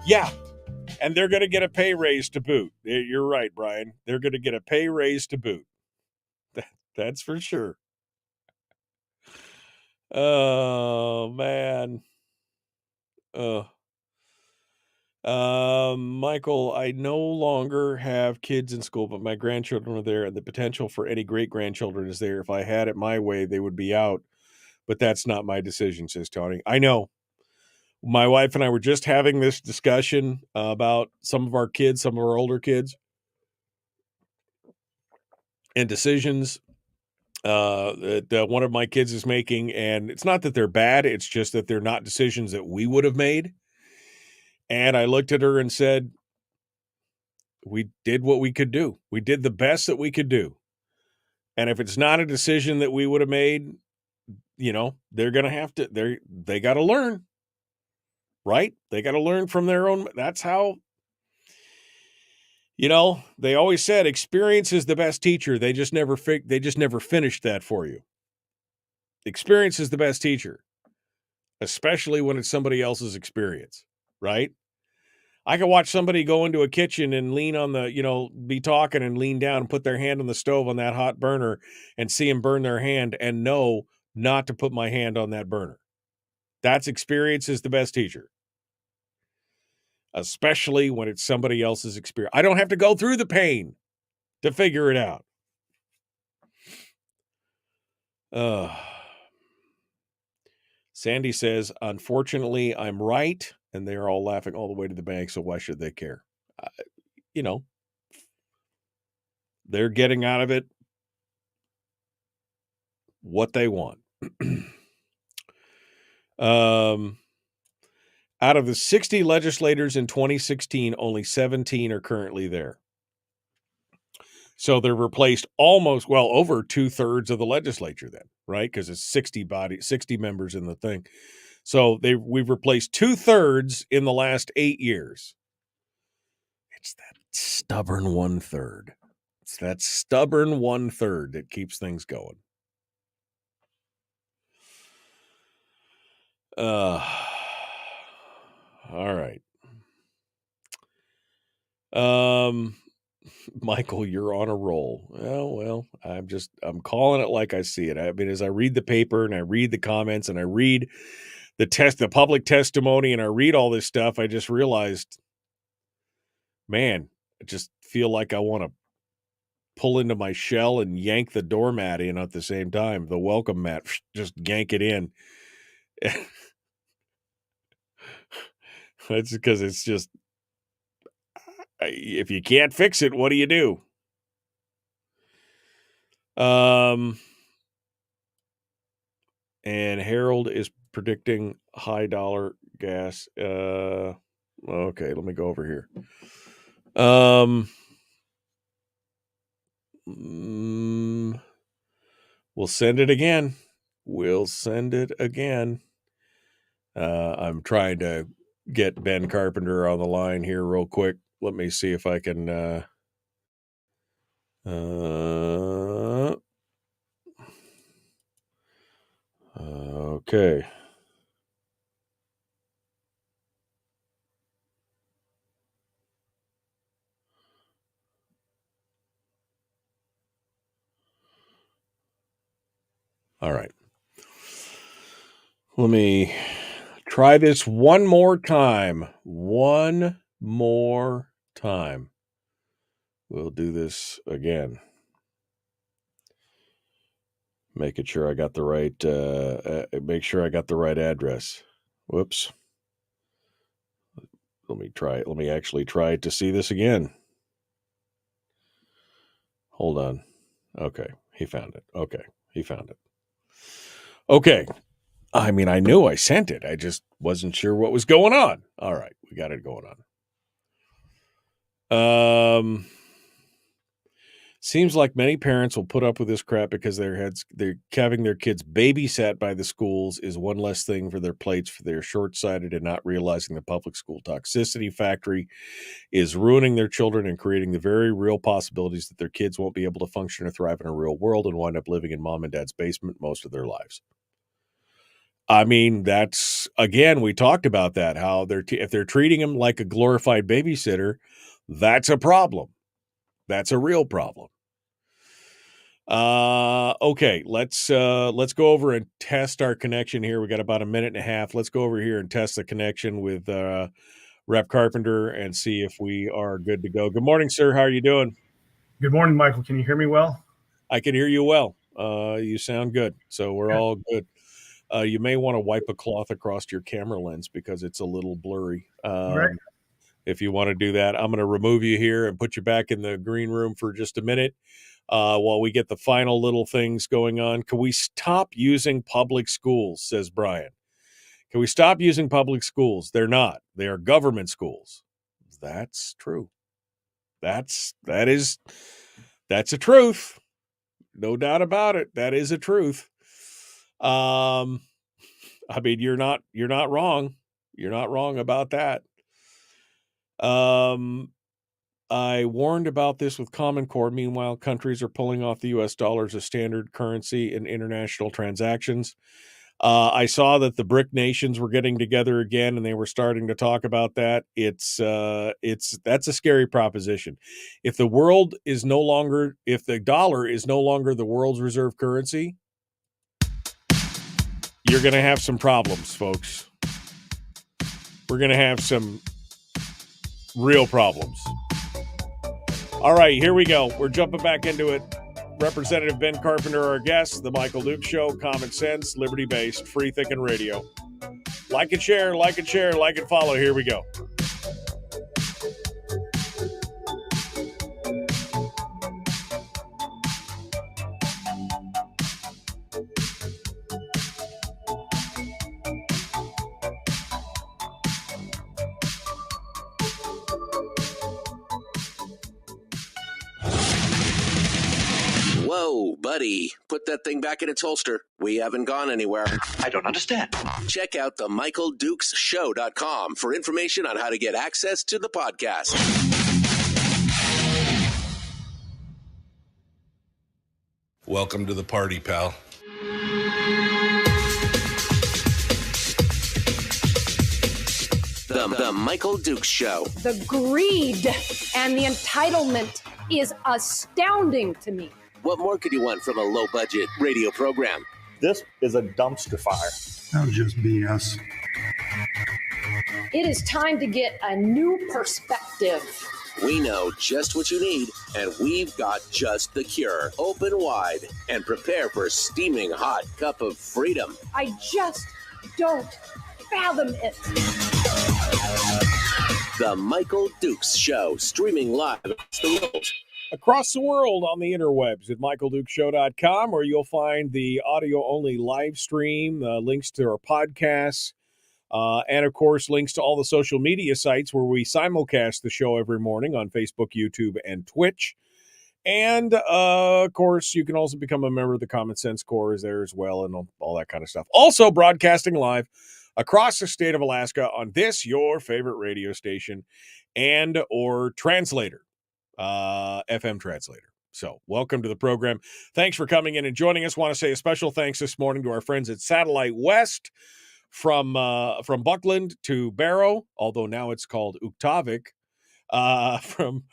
Yeah, and they're going to get a pay raise to boot. You're right, Brian. They're going to get a pay raise to boot. That's for sure. Oh, man. Michael, I no longer have kids in school, but my grandchildren are there, and the potential for any great-grandchildren is there. If I had it my way, they would be out, but that's not my decision, says Tony. I know. My wife and I were just having this discussion about some of our kids, some of our older kids, and decisions that one of my kids is making. And it's not that they're bad. It's just that they're not decisions that we would have made. And I looked at her and said, we did what we could do. We did the best that we could do. And if it's not a decision that we would have made, they're going to have to, they got to learn. Right? They got to learn from their own. That's how, they always said experience is the best teacher. They just never finished that for you. Experience is the best teacher, especially when it's somebody else's experience, right? I can watch somebody go into a kitchen and lean on be talking and lean down and put their hand on the stove on that hot burner and see them burn their hand and know not to put my hand on that burner. That's experience is the best teacher. Especially when it's somebody else's experience. I don't have to go through the pain to figure it out. Sandy says, unfortunately, I'm right, and they're all laughing all the way to the bank, so why should they care? They're getting out of it what they want. Out of the 60 legislators in 2016, only 17 are currently there. So they're replaced over 2/3 of the legislature then, right? Because it's 60 members in the thing. So we've replaced 2/3 in the last 8 years. It's that stubborn 1/3. It's that stubborn 1/3 that keeps things going. All right. Michael, you're on a roll. Well, I'm calling it like I see it. I mean, as I read the paper and I read the comments and I read the public testimony and I read all this stuff, I just realized, man, I just feel like I want to pull into my shell and yank the doormat in at the same time. The welcome mat, just yank it in. That's because it's just, if you can't fix it, what do you do? And Harold is predicting high dollar gas. Okay, let me go over here. We'll send it again. I'm trying to get Ben Carpenter on the line here real quick. Let me see if I can okay. All right. Let me try this one more time. One more time. We'll do this again. Making sure I got the right make sure I got the right address. Whoops. Let me actually try to see this again. Hold on. Okay, he found it. Okay, he found it. Okay. I mean, I knew I sent it. I just wasn't sure what was going on. All right, we got it going on. Seems like many parents will put up with this crap because they're having their kids babysat by the schools is one less thing for their plates, for they're short-sighted and not realizing the public school toxicity factory is ruining their children and creating the very real possibilities that their kids won't be able to function or thrive in a real world and wind up living in mom and dad's basement most of their lives. I mean, that's, again, we talked about that, how if they're treating them like a glorified babysitter, that's a problem. That's a real problem. Okay, let's go over and test our connection here. We got about a minute and a half. Let's go over here and test the connection with Rep Carpenter and see if we are good to go. Good morning, sir. How are you doing? Good morning, Michael. Can you hear me well? I can hear you well. You sound good. So we're all good. You may want to wipe a cloth across your camera lens because it's a little blurry. Right. If you want to do that, I'm going to remove you here and put you back in the green room for just a minute while we get the final little things going on. Can we stop using public schools, says Brian. Can we stop using public schools? They're not. They are government schools. That's true. That's a truth. No doubt about it. That is a truth. I mean, you're not wrong. You're not wrong about that. I warned about this with Common Core. Meanwhile, countries are pulling off the U.S. dollar as a standard currency in international transactions. I saw that the BRIC nations were getting together again, and they were starting to talk about that. That's a scary proposition. If the dollar is no longer the world's reserve currency, you're going to have some problems, folks. We're going to have some real problems. All right, here we go. We're jumping back into it. Representative Ben Carpenter, our guest, The Michael Duke Show, common sense, liberty-based, free thinking radio. Like and share, like and share, like and follow. Here we go. Whoa, buddy. Put that thing back in its holster. We haven't gone anywhere. I don't understand. Check out the MichaelDukesShow.com for information on how to get access to the podcast. Welcome to the party, pal. The Michael Dukes Show. The greed and the entitlement is astounding to me. What more could you want from a low-budget radio program? This is a dumpster fire. That was just BS. It is time to get a new perspective. We know just what you need, and we've got just the cure. Open wide and prepare for a steaming hot cup of freedom. I just don't fathom it. The Michael Dukes Show, streaming live across the world. Across the world on the interwebs at michaeldukeshow.com, where you'll find the audio-only live stream, links to our podcasts, And of course, links to all the social media sites where we simulcast the show every morning on Facebook, YouTube, and Twitch. And of course, you can also become a member of the Common Sense Corps is there as well, and all that kind of stuff. Also broadcasting live across the state of Alaska on this, your favorite radio station, and or translator, FM translator. So welcome to the program. Thanks for coming in and joining us. Want to say a special thanks this morning to our friends at Satellite West from Buckland to Barrow, although now it's called Uktaavik, from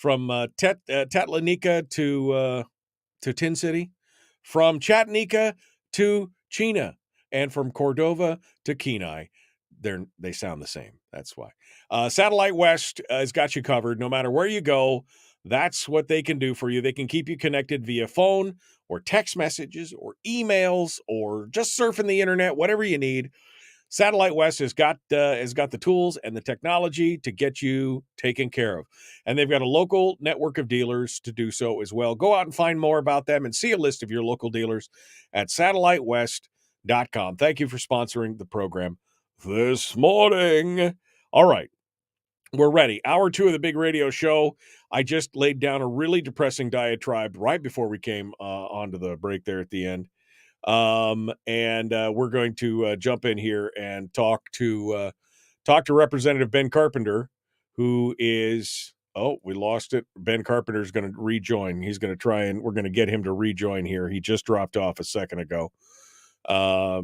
Tatlanika to Tin City, from Chattanooga to Chena, and from Cordova to Kenai. They sound the same. That's why. Satellite West has got you covered. No matter where you go, that's what they can do for you. They can keep you connected via phone or text messages or emails or just surfing the internet, whatever you need. Satellite West has got the tools and the technology to get you taken care of. And they've got a local network of dealers to do so as well. Go out and find more about them and see a list of your local dealers at satellitewest.com. Thank you for sponsoring the program this morning. All right. We're ready. Hour 2 of the big radio show. I just laid down a really depressing diatribe right before we came onto the break there at the end. And we're going to jump in here and talk to Representative Ben Carpenter, who is, we lost it. Ben Carpenter is going to rejoin. He's going to try and we're going to get him to rejoin here. He just dropped off a second ago.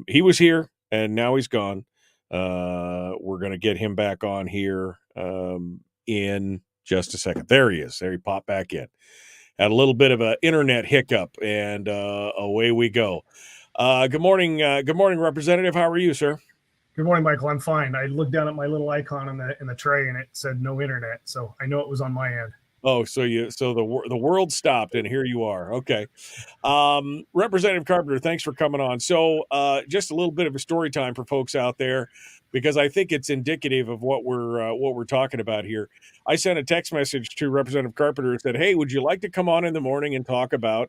He was here and now he's gone. We're going to get him back on here in just a second. There he is. There he popped back in. Had a little bit of an internet hiccup, and away we go. Good morning, Representative. How are you, sir? Good morning, Michael. I'm fine. I looked down at my little icon in the tray, and it said no internet, so I know it was on my end. Oh, so the world stopped, and here you are. Okay, Representative Carpenter, thanks for coming on. So, just a little bit of a story time for folks out there, because I think it's indicative of what we're talking about here. I sent a text message to Representative Carpenter and said, "Hey, would you like to come on in the morning and talk about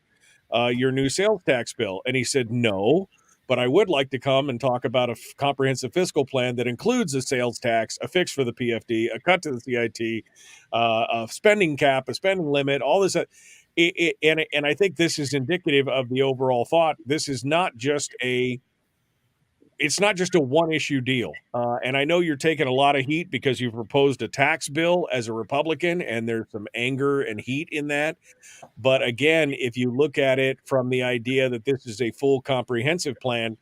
your new sales tax bill?" And he said, "No, but I would like to come and talk about a comprehensive fiscal plan that includes a sales tax, a fix for the PFD, a cut to the CIT, a spending cap, a spending limit, all this." And I think this is indicative of the overall thought. This is not just it's not just a one-issue deal. And I know you're taking a lot of heat because you've proposed a tax bill as a Republican, and there's some anger and heat in that. But again, if you look at it from the idea that this is a full comprehensive plan,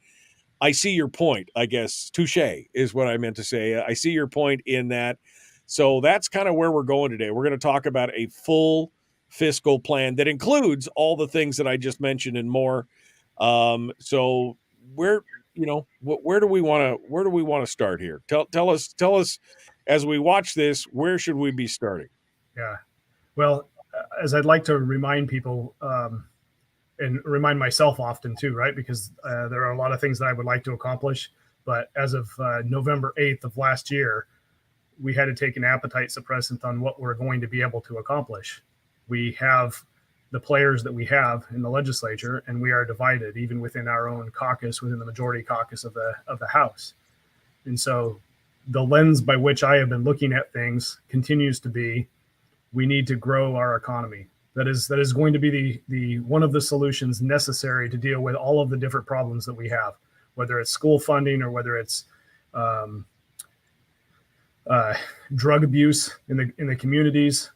I see your point, I guess. Touche is what I meant to say. I see your point in that. So that's kind of where we're going today. We're going to talk about a full fiscal plan that includes all the things that I just mentioned and more. So where do we want to start here? Tell us as we watch this, where should we be starting? Yeah. Well, as I'd like to remind people, and remind myself often too, right? Because there are a lot of things that I would like to accomplish. But as of November 8th of last year, we had to take an appetite suppressant on what we're going to be able to accomplish. We have the players that we have in the legislature, and we are divided even within our own caucus, within the majority caucus of the House. And so the lens by which I have been looking at things continues to be, we need to grow our economy. That is going to be the one of the solutions necessary to deal with all of the different problems that we have, whether it's school funding or whether it's drug abuse in the communities.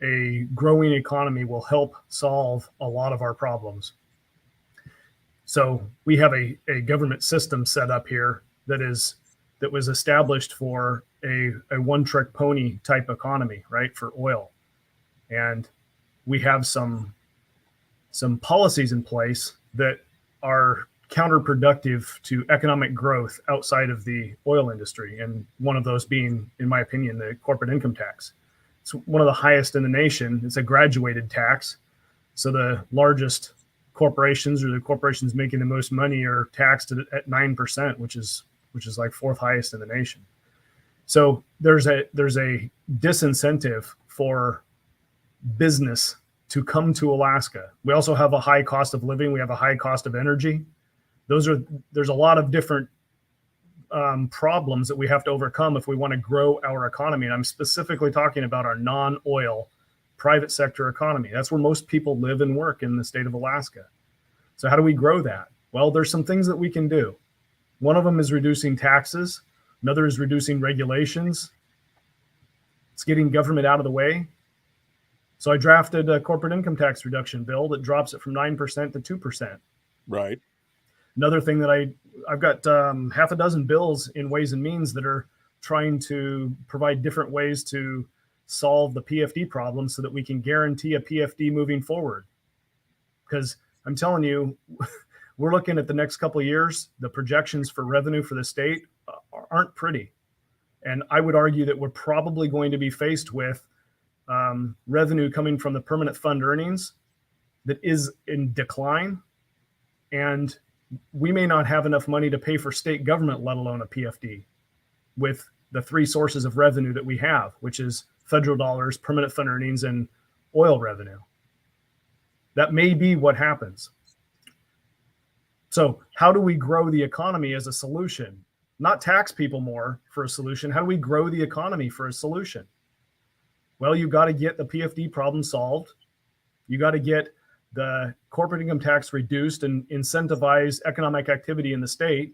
A growing economy will help solve a lot of our problems. So we have a government system set up here that was established for a one-trick pony type economy, right, for oil. And we have some policies in place that are counterproductive to economic growth outside of the oil industry. And one of those being, in my opinion, the corporate income tax. It's one of the highest in the nation. It's a graduated tax. So the largest corporations or the corporations making the most money are taxed at 9%, which is like fourth highest in the nation. So there's a disincentive for business to come to Alaska. We also have a high cost of living. We have a high cost of energy. There's a lot of different problems that we have to overcome if we want to grow our economy. And I'm specifically talking about our non-oil private sector economy. That's where most people live and work in the state of Alaska. So how do we grow that? Well, there's some things that we can do. One of them is reducing taxes. Another is reducing regulations. It's getting government out of the way. So I drafted a corporate income tax reduction bill that drops it from 9% to 2%. Right. Another thing that I've got half a dozen bills in Ways and Means that are trying to provide different ways to solve the PFD problem so that we can guarantee a PFD moving forward. Because I'm telling you, we're looking at the next couple of years, the projections for revenue for the state aren't pretty. And I would argue that we're probably going to be faced with revenue coming from the permanent fund earnings that is in decline. And we may not have enough money to pay for state government, let alone a PFD, with the three sources of revenue that we have, which is federal dollars, permanent fund earnings, and oil revenue. That may be what happens. So how do we grow the economy as a solution? Not tax people more for a solution. How do we grow the economy for a solution? Well, you got to get the PFD problem solved. You got to get the corporate income tax reduced and incentivize economic activity in the state.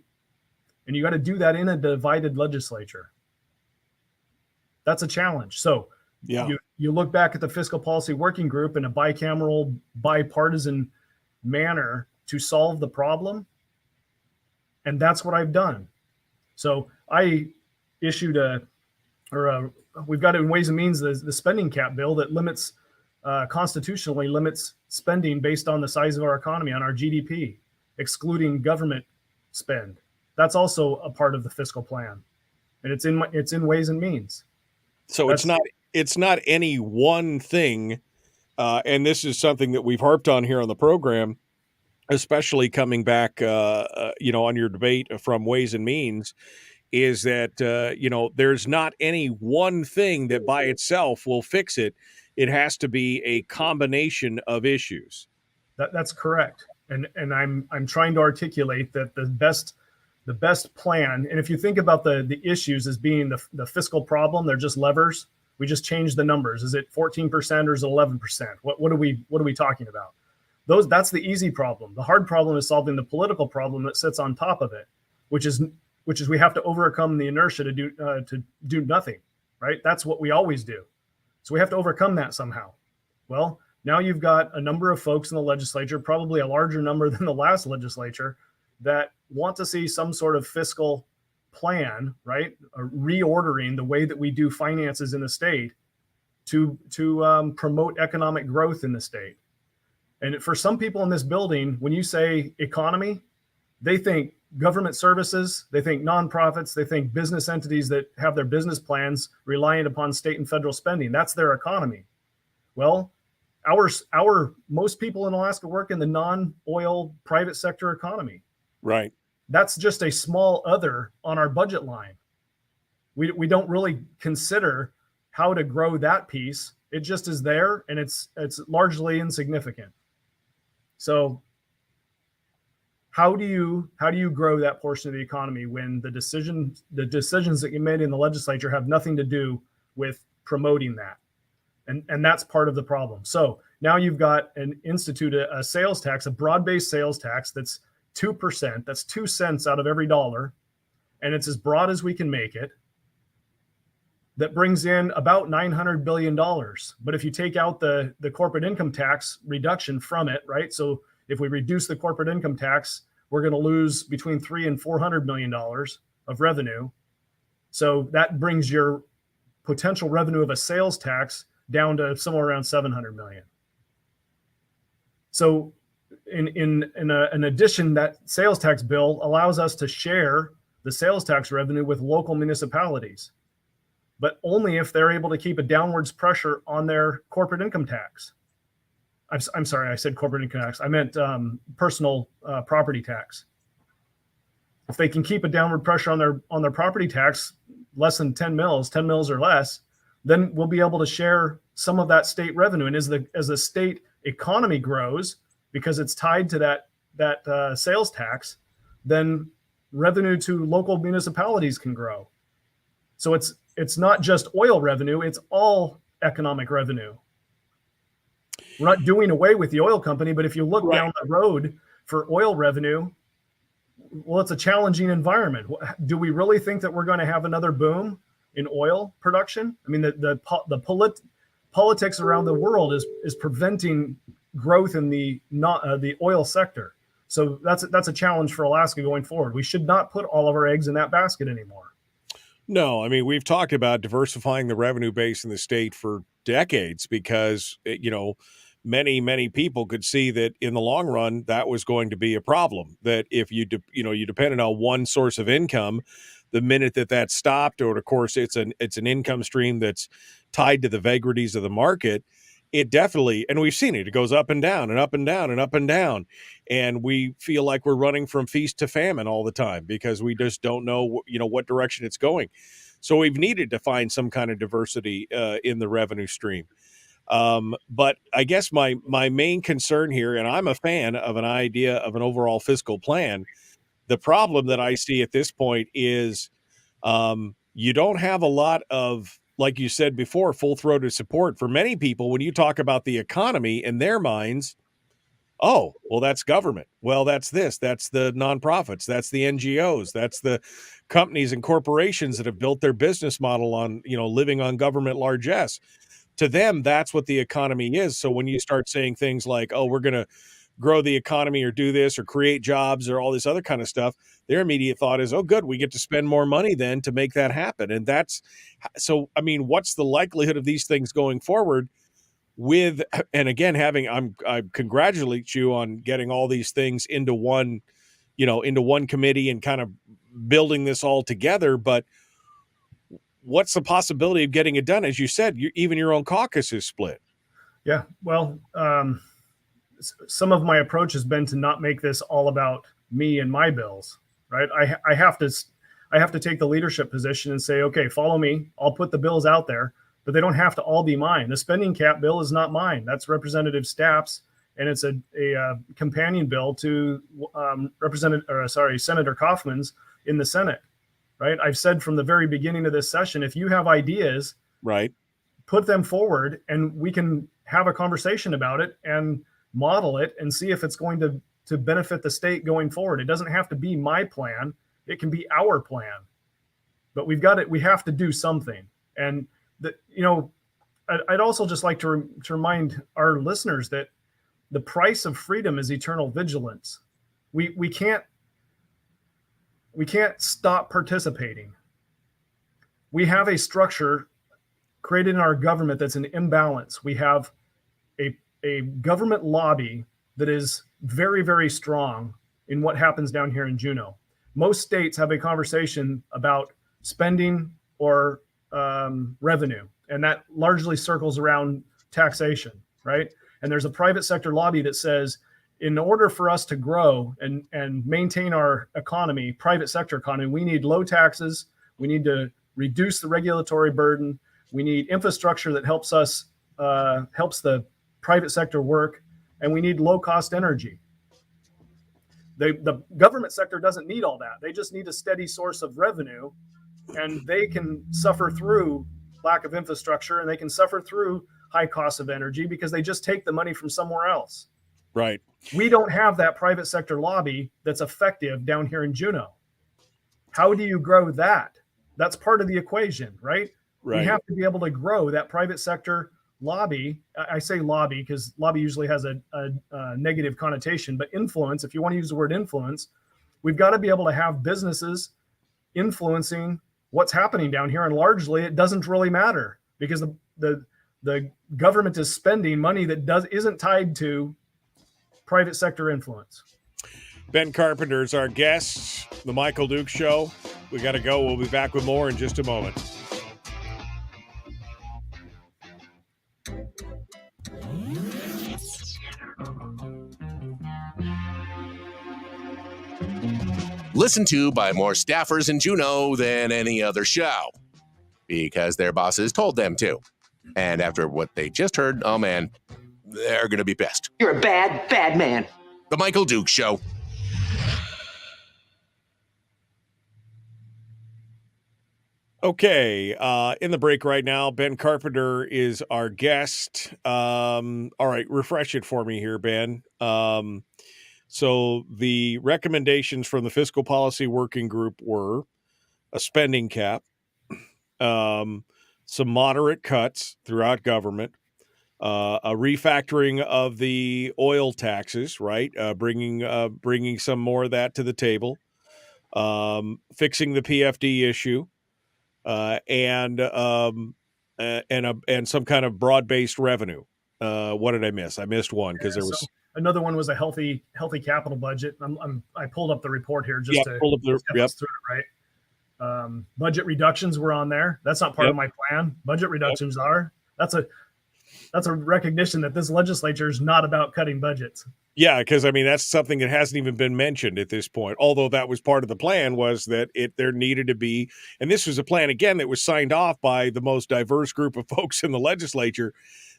And you got to do that in a divided legislature. That's a challenge. So Yeah. you look back at the fiscal policy working group in a bicameral, bipartisan manner to solve the problem. And that's what I've done. So I issued we've got it in Ways and Means, the spending cap bill that limits, constitutionally limits spending based on the size of our economy, on our GDP, excluding government spend. That's also a part of the fiscal plan. And it's in Ways and Means. So it's not any one thing. And this is something that we've harped on here on the program, especially coming back, on your debate from Ways and Means, is that, there's not any one thing that by itself will fix it. It has to be a combination of issues. That's correct. And I'm trying to articulate that the best plan, and if you think about the issues as being the fiscal problem, they're just levers. We just change the numbers. Is it 14% or is it 11%? What are we talking about? That's the easy problem. The hard problem is solving the political problem that sits on top of it, which is we have to overcome the inertia to do nothing, right? That's what we always do. So we have to overcome that somehow. Well, now you've got a number of folks in the legislature, probably a larger number than the last legislature, that want to see some sort of fiscal plan, right? Reordering the way that we do finances in the state to promote economic growth in the state. And for some people in this building, when you say economy, they think government services, they think nonprofits, they think business entities that have their business plans reliant upon state and federal spending. That's their economy. Well, most people in Alaska work in the non-oil private sector economy. Right. That's just a small other on our budget line. We don't really consider how to grow that piece. It just is there, and it's largely insignificant. So how do you grow that portion of the economy when the decisions that you made in the legislature have nothing to do with promoting that? And that's part of the problem. So now you've got a sales tax, a broad-based sales tax that's 2%. That's 2 cents out of every dollar. And it's as broad as we can make it. That brings in about $900 billion. But if you take out the corporate income tax reduction from it, right? So if we reduce the corporate income tax, we're going to lose between $300 and $400 million of revenue. So that brings your potential revenue of a sales tax down to somewhere around $700 million. So in addition, that sales tax bill allows us to share the sales tax revenue with local municipalities, but only if they're able to keep a downwards pressure on their corporate income tax. I'm sorry, I said corporate income tax. I meant personal property tax. If they can keep a downward pressure on their property tax, less than 10 mils or less, then we'll be able to share some of that state revenue. And as the state economy grows, because it's tied to that sales tax, then revenue to local municipalities can grow. So it's not just oil revenue, it's all economic revenue. We're not doing away with the oil company, but if you look down the road for oil revenue, well, it's a challenging environment. Do we really think that we're going to have another boom in oil production? I mean, the politics around the world is preventing growth in the oil sector. So that's a challenge for Alaska going forward. We should not put all of our eggs in that basket anymore. No, I mean, we've talked about diversifying the revenue base in the state for decades because, many people could see that in the long run, that was going to be a problem, that if you depended on one source of income, the minute that stopped, or of course it's an income stream that's tied to the vagaries of the market, it definitely, and we've seen it goes up and down and up and down and up and down. And we feel like we're running from feast to famine all the time because we just don't know, what direction it's going. So we've needed to find some kind of diversity in the revenue stream. But I guess my main concern here, and I'm a fan of an idea of an overall fiscal plan. The problem that I see at this point is you don't have a lot of, like you said before, full-throated support for many people. When you talk about the economy, in their minds, oh, well, that's government. Well, that's this. That's the nonprofits. That's the NGOs. That's the companies and corporations that have built their business model on, living on government largesse. To them, that's what the economy is. So when you start saying things like, oh, we're going to grow the economy or do this or create jobs or all this other kind of stuff, their immediate thought is, oh, good, we get to spend more money then to make that happen. And so, I mean, what's the likelihood of these things going forward with, and again, I congratulate you on getting all these things into one committee and kind of building this all together. But what's the possibility of getting it done? As you said, even your own caucus is split. Yeah, well, some of my approach has been to not make this all about me and my bills, right? I have to take the leadership position and say, okay, follow me. I'll put the bills out there, but they don't have to all be mine. The spending cap bill is not mine. That's Representative Stapp's, and it's a companion bill to Senator Kaufman's in the Senate, right? I've said from the very beginning of this session, if you have ideas, right, put them forward and we can have a conversation about it and model it and see if it's going to benefit the state going forward. It doesn't have to be my plan. It can be our plan, but we have to do something. And I'd also just like to remind our listeners that the price of freedom is eternal vigilance. We can't stop participating. We have a structure created in our government that's an imbalance. We have a government lobby that is very, very strong in what happens down here in Juneau. Most states have a conversation about spending or revenue, and that largely circles around taxation, right? And there's a private sector lobby that says, in order for us to grow and maintain our economy, private sector economy, we need low taxes. We need to reduce the regulatory burden. We need infrastructure that helps the private sector work, and we need low cost energy. The government sector doesn't need all that. They just need a steady source of revenue, and they can suffer through lack of infrastructure, and they can suffer through high costs of energy because they just take the money from somewhere else. Right. We don't have that private sector lobby that's effective down here in Juneau. How do you grow that? That's part of the equation, right? Right. We have to be able to grow that private sector lobby. I say lobby because lobby usually has a negative connotation, but influence, if you want to use the word influence, we've got to be able to have businesses influencing what's happening down here. And largely it doesn't really matter because the government is spending money that isn't tied to private sector influence. Ben Carpenter is our guest, The Michael Duke Show. We got to go. We'll be back with more in just a moment. Listened to by more staffers in Juneau than any other show because their bosses told them to. And after what they just heard, oh man, they're going to be pissed. You're a bad, bad man. The Michael Duke Show. Okay, in the break right now, Ben Carpenter is our guest. All right, refresh it for me here, Ben. So the recommendations from the Fiscal Policy Working Group were a spending cap, some moderate cuts throughout government, a refactoring of the oil taxes, right? Bringing some more of that to the table, fixing the PFD issue, and some kind of broad-based revenue. What did I miss? I missed one because there So was another one was a healthy capital budget. I pulled up the report here just to pull up the step us through it, right? Budget reductions were on there. That's not part of my plan. Budget reductions are. That's a recognition that this legislature is not about cutting budgets. Yeah, because I mean that's something that hasn't even been mentioned at this point. Although that was part of the plan, was that there needed to be, and this was a plan again that was signed off by the most diverse group of folks in the legislature,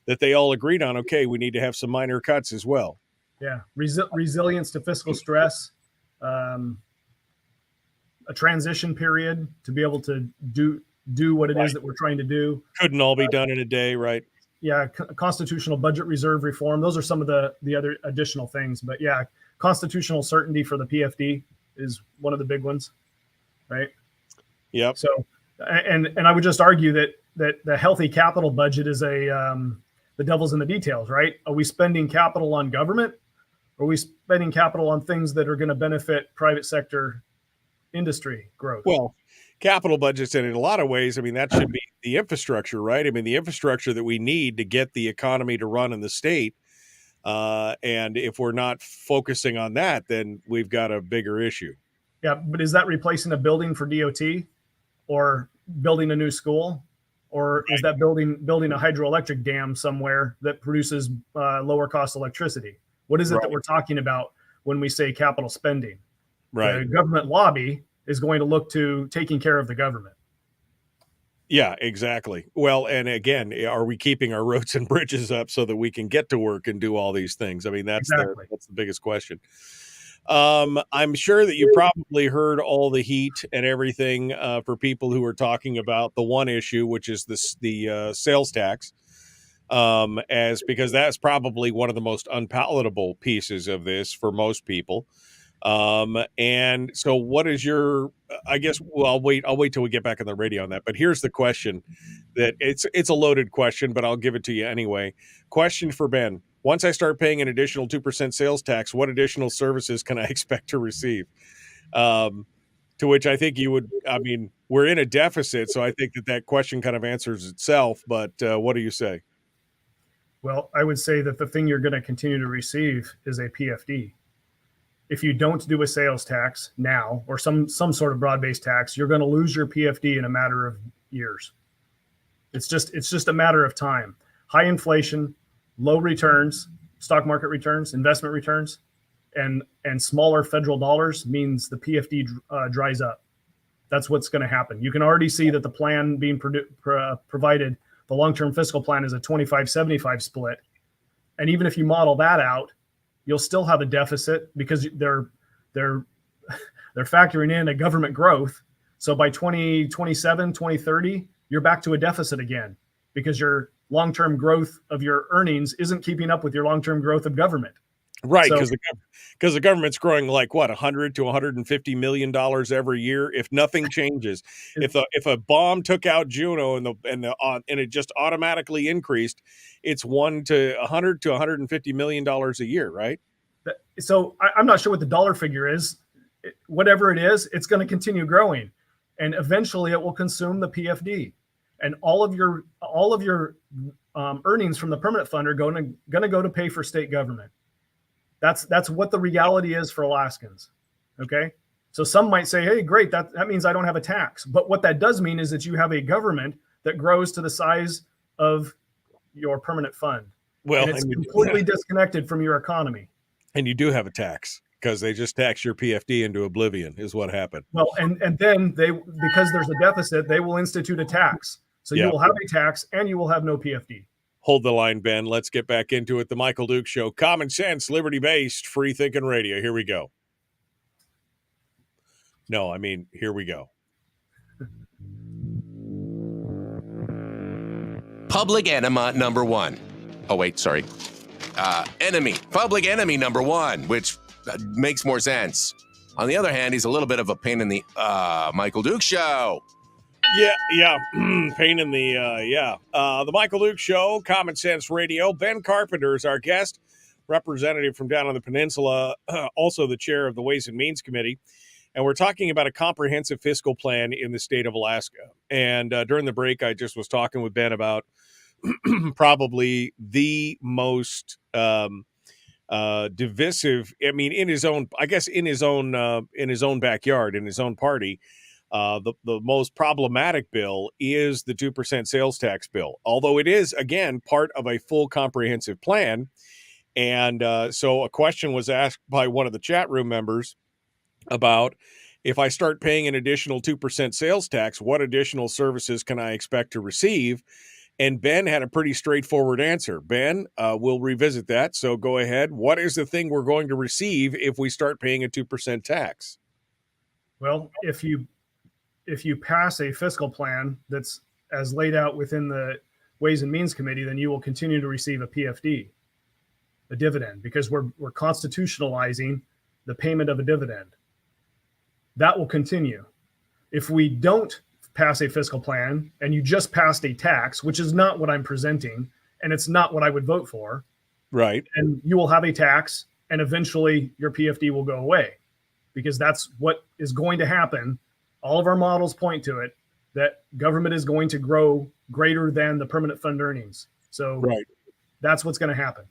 that they all agreed on. Okay, we need to have some minor cuts as well. Yeah, resilience to fiscal stress, a transition period to be able to do what it is that we're trying to do. Couldn't all be done in a day, right? Yeah, constitutional budget reserve reform. Those are some of the other additional things. But yeah, constitutional certainty for the PFD is one of the big ones, right? Yep. So, and I would just argue that the healthy capital budget is the devil's in the details, right? Are we spending capital on government? Or are we spending capital on things that are going to benefit private sector industry growth? Well, capital budgets, and in a lot of ways, I mean, that should be the infrastructure, right? I mean, the infrastructure that we need to get the economy to run in the state. And if we're not focusing on that, then we've got a bigger issue. Yeah, but is that replacing a building for DOT or building a new school? Or is that building a hydroelectric dam somewhere that produces lower cost electricity? What is it that we're talking about when we say capital spending? Right. The government lobby is going to look to taking care of the government. Yeah, exactly. Well, and again, are we keeping our roads and bridges up so that we can get to work and do all these things? I mean, that's the biggest question. I'm sure that you probably heard all the heat and everything for people who are talking about the one issue, which is the sales tax, because that's probably one of the most unpalatable pieces of this for most people. And so what is your, I guess, well, I'll wait till we get back on the radio on that, but here's the question that it's a loaded question, but I'll give it to you anyway. Question for Ben. Once I start paying an additional 2% sales tax, what additional services can I expect to receive? To which I think you would, I mean, we're in a deficit. So I think that question kind of answers itself, but what do you say? Well, I would say that the thing you're going to continue to receive is a PFD. If you don't do a sales tax now or some sort of broad-based tax, you're going to lose your PFD in a matter of years. It's just a matter of time. High inflation, low returns, stock market returns, investment returns, and smaller federal dollars means the PFD dries up. That's what's going to happen. You can already see that the plan being provided, the long-term fiscal plan, is a 25-75 split. And even if you model that out, you'll still have a deficit because they're factoring in a government growth. So by 2027, 2030, you're back to a deficit again because your long-term growth of your earnings isn't keeping up with your long-term growth of government. Right, because the government's growing like what, $100 to $150 million every year if nothing changes. If a bomb took out Juno and it just automatically increased, it's $100 to $150 million a year, right? So I'm not sure what the dollar figure is. Whatever it is, it's going to continue growing, and eventually it will consume the PFD, and all of your earnings from the permanent fund are going to go to pay for state government. That's what the reality is for Alaskans. Okay. So some might say, hey, great. That means I don't have a tax. But what that does mean is that you have a government that grows to the size of your permanent fund. Well, and it's completely disconnected from your economy. And you do have a tax because they just tax your PFD into oblivion is what happened. Well, and then because there's a deficit, they will institute a tax. So you will have a tax and you will have no PFD. Hold the line, Ben. Let's get back into it. The Michael Duke Show. Common sense, liberty-based, free-thinking radio. Here we go. No, I mean, here we go. public enema number one. Oh, wait, sorry. Public enemy number one, which makes more sense. On the other hand, he's a little bit of a pain in the Michael Duke Show. Yeah. Pain in the, the Michael Duke Show, Common Sense Radio. Ben Carpenter is our guest, representative from down on the peninsula, also the chair of the Ways and Means Committee. And we're talking about a comprehensive fiscal plan in the state of Alaska. And during the break, I just was talking with Ben about probably the most divisive, in his own backyard, in his own party. The most problematic bill is the 2% sales tax bill, although it is, again, part of a full comprehensive plan. And so a question was asked by one of the chat room members about, if I start paying an additional 2% sales tax, what additional services can I expect to receive? And Ben had a pretty straightforward answer. Ben, we'll revisit that. So go ahead. What is the thing we're going to receive if we start paying a 2% tax? Well, if you pass a fiscal plan that's as laid out within the Ways and Means Committee, then you will continue to receive a PFD, a dividend, because we're constitutionalizing the payment of a dividend. That will continue. If we don't pass a fiscal plan and you just passed a tax, which is not what I'm presenting, and it's not what I would vote for, right? And you will have a tax, and eventually your PFD will go away, because that's what is going to happen. All of our models point to it, that government is going to grow greater than the permanent fund earnings. So right. That's what's going to happen.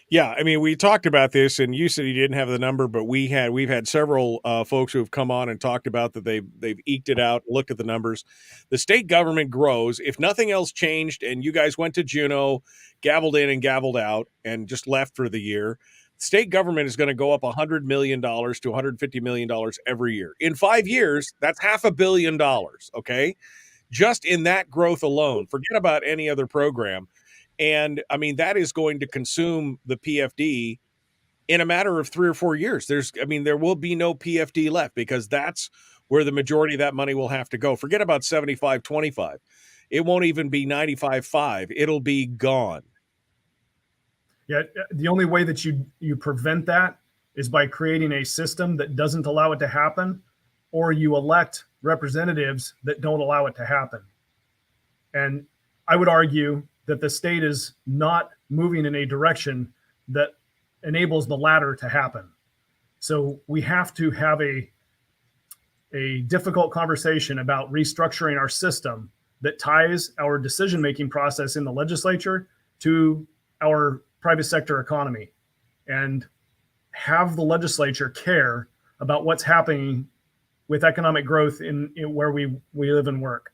Yeah, we talked about this, and you said you didn't have the number, but we've had several folks who have come on and talked about that they've eked it out, looked at the numbers. The state government grows. If nothing else changed, and you guys went to Juneau, gavelled in and gavelled out, and just left for the year, state government is going to go up $100 million to $150 million every year. In 5 years, that's $500 million. Okay, just in that growth alone. Forget about any other program. And that is going to consume the PFD in a matter of 3 or 4 years. There will be no PFD left, because that's where the majority of that money will have to go. Forget about 75-25. It won't even be 95-5. It'll be gone. Yeah. The only way that you prevent that is by creating a system that doesn't allow it to happen, or you elect representatives that don't allow it to happen. And I would argue that the state is not moving in a direction that enables the latter to happen. So we have to have a difficult conversation about restructuring our system that ties our decision-making process in the legislature to our private sector economy, and have the legislature care about what's happening with economic growth in where we live and work.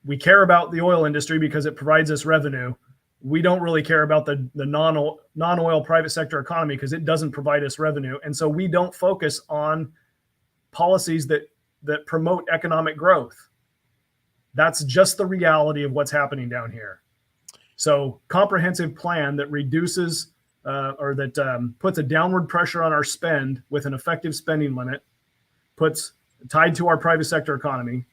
We care about the oil industry because it provides us revenue. We don't really care about the non-oil private sector economy because it doesn't provide us revenue. And so we don't focus on policies that promote economic growth. That's just the reality of what's happening down here. So comprehensive plan that reduces puts a downward pressure on our spend with an effective spending limit, tied to our private sector economy,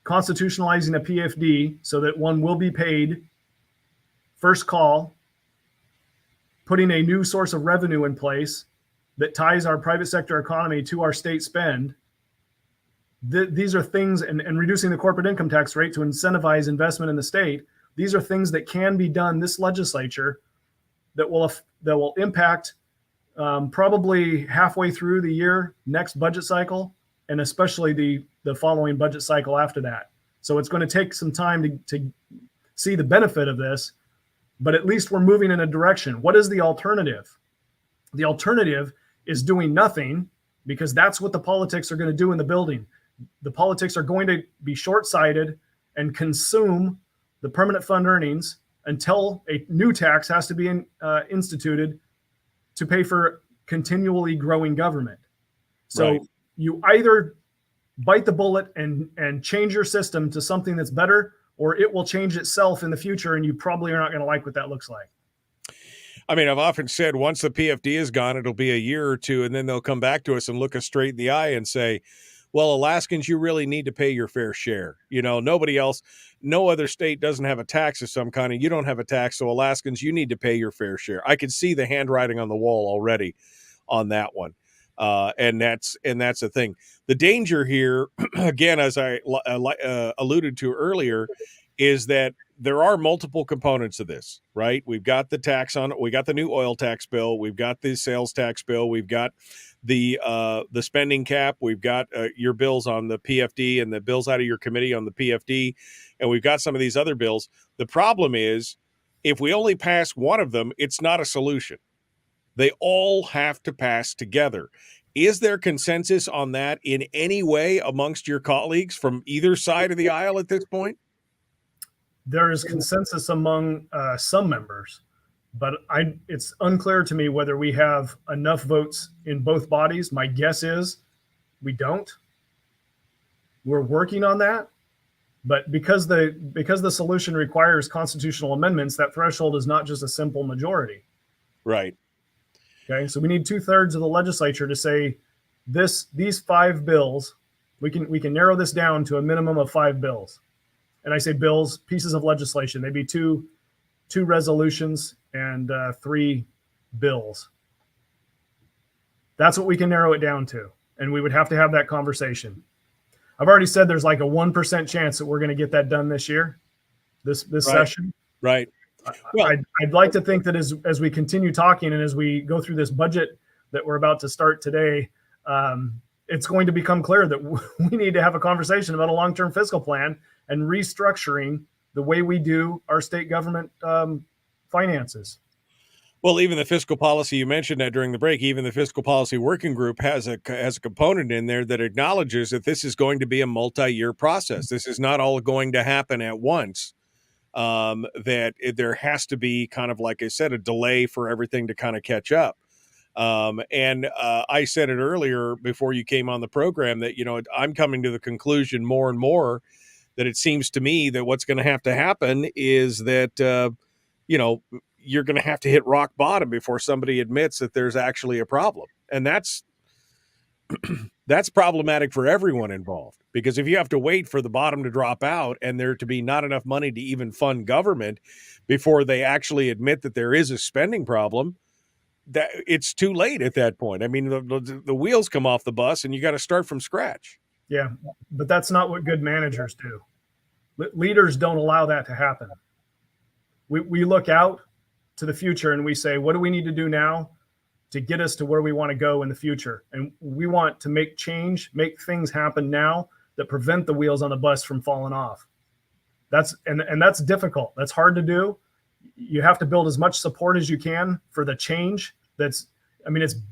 constitutionalizing a PFD so that one will be paid first call, putting a new source of revenue in place that ties our private sector economy to our state spend. These are things, and reducing the corporate income tax rate to incentivize investment in the state. These are things that can be done this legislature that will impact probably halfway through the year, next budget cycle, and especially the following budget cycle after that. So it's going to take some time to see the benefit of this, but at least we're moving in a direction. What is the alternative? The alternative is doing nothing, because that's what the politics are going to do in the building. The politics are going to be short-sighted and consume the permanent fund earnings until a new tax has to be instituted to pay for continually growing government. So right. You either bite the bullet and change your system to something that's better, or it will change itself in the future, and you probably are not going to like what that looks like. I've often said once the PFD is gone, it'll be a year or two, and then they'll come back to us and look us straight in the eye and say, well, Alaskans, you really need to pay your fair share. Nobody else, no other state doesn't have a tax of some kind, and you don't have a tax. So Alaskans, you need to pay your fair share. I could see the handwriting on the wall already on that one. And that's the thing. The danger here, again, as I alluded to earlier, is that there are multiple components of this, right? We've got the tax we got the new oil tax bill, we've got the sales tax bill, we've got the spending cap, we've got your bills on the PFD and the bills out of your committee on the PFD, and we've got some of these other bills. The problem is, if we only pass one of them, it's not a solution. They all have to pass together. Is there consensus on that in any way amongst your colleagues from either side of the aisle at this point? There is consensus among some members, but it's unclear to me whether we have enough votes in both bodies. My guess is we don't. We're working on that, but because the solution requires constitutional amendments, that threshold is not just a simple majority. Right. Okay, so we need 2/3 of the legislature to say these 5 bills. We can narrow this down to a minimum of 5 bills. And I say bills, pieces of legislation, maybe two resolutions and 3 bills. That's what we can narrow it down to. And we would have to have that conversation. I've already said there's like a 1% chance that we're going to get that done this year, this right. Session. Right. Well, I'd like to think that as we continue talking and as we go through this budget that we're about to start today, it's going to become clear that we need to have a conversation about a long-term fiscal plan and restructuring the way we do our state government finances. Well, even the fiscal policy, you mentioned that during the break, even the fiscal policy working group has a component in there that acknowledges that this is going to be a multi-year process. This is not all going to happen at once. There has to be kind of, like I said, a delay for everything to kind of catch up. I said it earlier before you came on the program that, I'm coming to the conclusion more and more that it seems to me that what's going to happen is that, you're going to have to hit rock bottom before somebody admits that there's actually a problem. And that's problematic for everyone involved, because if you have to wait for the bottom to drop out and there to be not enough money to even fund government before they actually admit that there is a spending problem, that it's too late at that point. I mean, the wheels come off the bus and you got to start from scratch. Yeah, but that's not what good managers do. Leaders don't allow that to happen. We look out to the future and we say, what do we need to do now to get us to where we want to go in the future? And we want to make change, make things happen now that prevent the wheels on the bus from falling off. That's difficult. That's hard to do. You have to build as much support as you can for the change. It's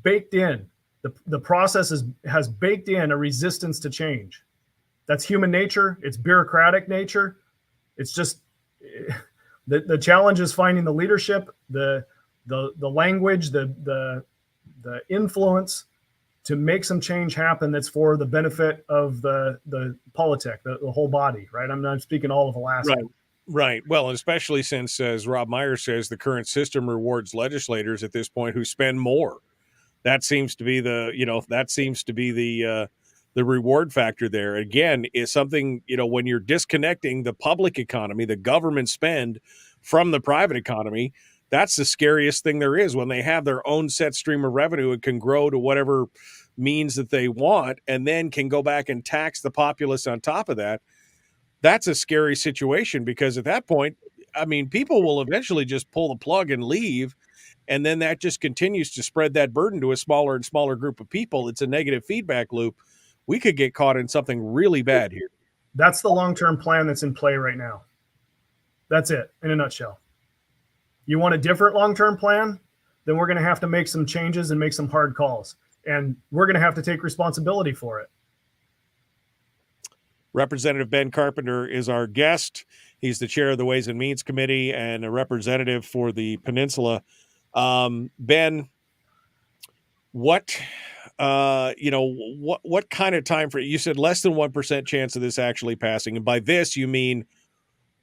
baked in. The process has baked in a resistance to change. That's human nature. It's bureaucratic nature. It's just the challenge is finding the leadership, the language, the influence to make some change happen that's for the benefit of the politic, the whole body, right? I'm not speaking all of Alaska. Right. Well, especially since, as Rob Meyer says, the current system rewards legislators at this point who spend more. That seems to be the reward factor there. Again, is something, when you're disconnecting the public economy, the government spend from the private economy, that's the scariest thing there is. When they have their own set stream of revenue, it can grow to whatever means that they want and then can go back and tax the populace on top of that. That's a scary situation, because at that point, people will eventually just pull the plug and leave. And then that just continues to spread that burden to a smaller and smaller group of people. It's a negative feedback loop. We could get caught in something really bad here. That's the long-term plan that's in play right now. That's it in a nutshell. You want a different long-term plan? Then we're going to have to make some changes and make some hard calls. And we're going to have to take responsibility for it. Representative Ben Carpenter is our guest. He's the chair of the Ways and Means Committee and a representative for the Peninsula. Ben, what kind of time frame? You said less than 1% chance of this actually passing. And by this, you mean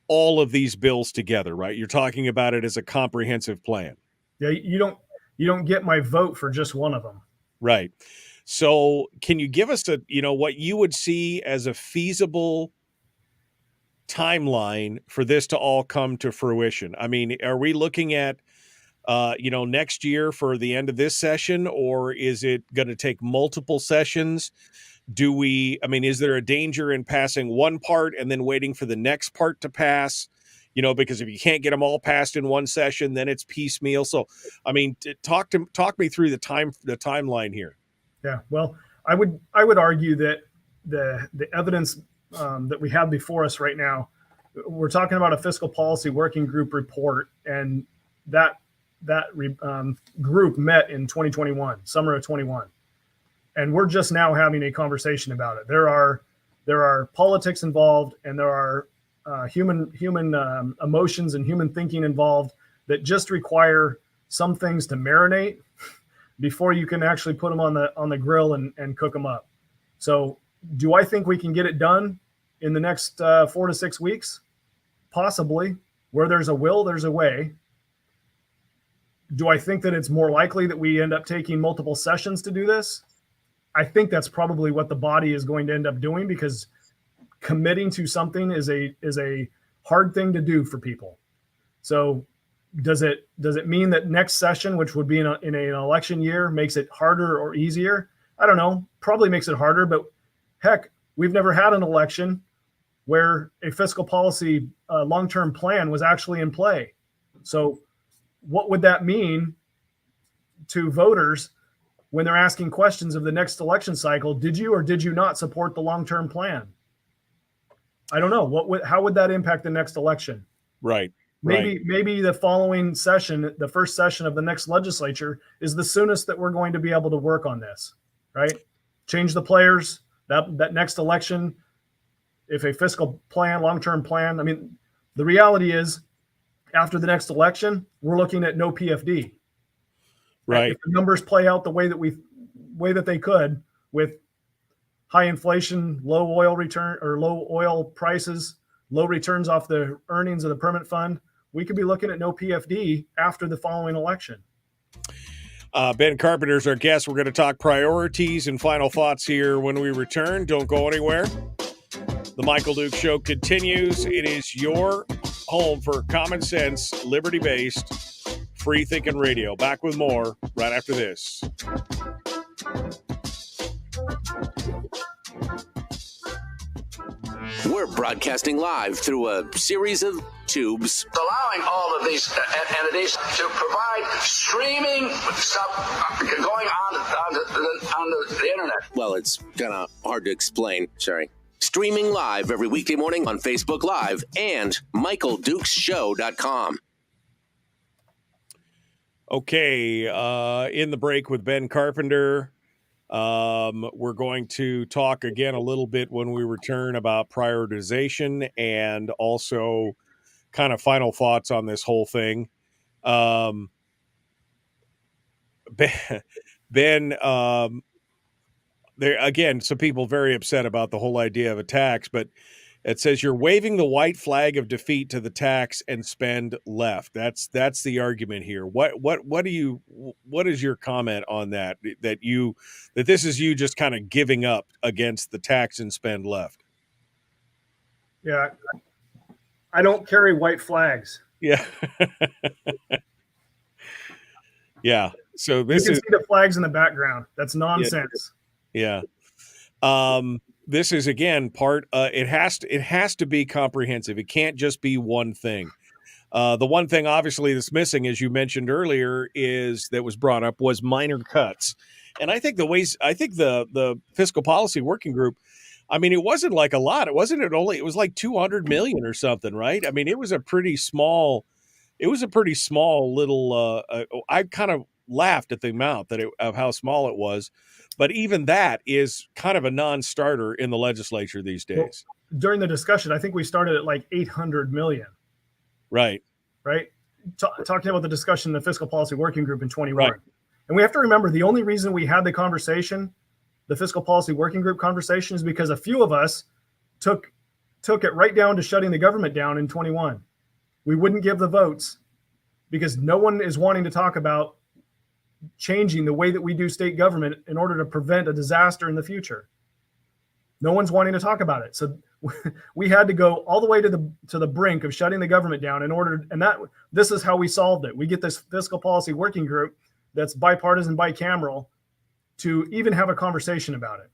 all of these bills together, right? You're talking about it as a comprehensive plan. Yeah, you don't get my vote for just one of them. Right. So can you give us what you would see as a feasible timeline for this to all come to fruition? I mean, are we looking at, next year for the end of this session, or is it going to take multiple sessions? Is there a danger in passing one part and then waiting for the next part to pass? Because if you can't get them all passed in one session, then it's piecemeal. So, talk me through the timeline here. Yeah, well, I would argue that the evidence that we have before us right now, we're talking about a fiscal policy working group report, and that group met in 2021, summer of 21, and we're just now having a conversation about it. There are politics involved, and there are human emotions and human thinking involved that just require some things to marinate before you can actually put them on the grill and cook them up. So do I think we can get it done in the next 4 to 6 weeks? Possibly. Where there's a will, there's a way. Do I think that it's more likely that we end up taking multiple sessions to do this? I think that's probably what the body is going to end up doing, because committing to something is a hard thing to do for people. So does it mean that next session, which would be in an election year, makes it harder or easier? I don't know. Probably makes it harder, but heck, we've never had an election where a fiscal policy long-term plan was actually in play. So what would that mean to voters when they're asking questions of the next election cycle? Did you or did you not support the long-term plan? I don't know. How would that impact the next election? Right. Maybe the following session, the first session of the next legislature, is the soonest that we're going to be able to work on this, right? Change the players, that next election, if a fiscal plan, long-term plan. The reality is, after the next election, we're looking at no PFD. Right. If the numbers play out the way that they could, with high inflation, low oil prices, low returns off the earnings of the permanent fund, we could be looking at no PFD after the following election. Ben Carpenter is our guest. We're going to talk priorities and final thoughts here when we return. Don't go anywhere. The Michael Duke Show continues. It is your home for common sense, liberty-based, free-thinking radio. Back with more right after this. We're broadcasting live through a series of tubes. Allowing all of these entities to provide streaming stuff going on the internet. Well, it's kind of hard to explain. Sorry. Streaming live every weekday morning on Facebook Live and MichaelDukesShow.com. Okay, in the break with Ben Carpenter, we're going to talk again a little bit when we return about prioritization and also kind of final thoughts on this whole thing. Ben, there again, some people very upset about the whole idea of a tax, but it says you're waving the white flag of defeat to the tax and spend left. That's the argument here. What is your comment on that? That this is you just kind of giving up against the tax and spend left? Yeah, I don't carry white flags. Yeah, yeah. So you can see the flags in the background. That's nonsense. Yeah. This is again part. It has to be comprehensive. It can't just be one thing. The one thing obviously that's missing, as you mentioned earlier, that was brought up was minor cuts. And I think the fiscal policy working group, it wasn't like a lot. It was like 200 million or something, right? It was a pretty small little. I kind of laughed at the amount of how small it was. But even that is kind of a non-starter in the legislature these days. Well, during the discussion, I think we started at like 800 million. Right. Talking about the discussion in the fiscal policy working group in 21. Right. And we have to remember, the only reason we had the conversation, the fiscal policy working group conversation, is because a few of us took it right down to shutting the government down in 21. We wouldn't give the votes because no one is wanting to talk about changing the way that we do state government in order to prevent a disaster in the future. No one's wanting to talk about it. So we had to go all the way to the brink of shutting the government down in order, and this is how we solved it. We get this fiscal policy working group that's bipartisan, bicameral, to even have a conversation about it.